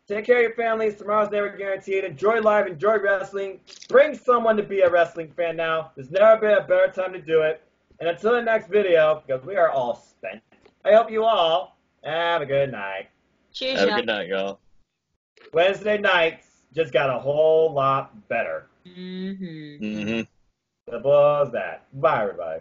take care of your families. Tomorrow's never guaranteed. Enjoy life, enjoy wrestling. Bring someone to be a wrestling fan now. There's never been a better time to do it. And until the next video, because we are all spent, I hope you all have a good night. Cheers, Have a good night, y'all. Wednesday nights just got a whole lot better. Mm-hmm. Mm-hmm. Simple as that. Bye, everybody.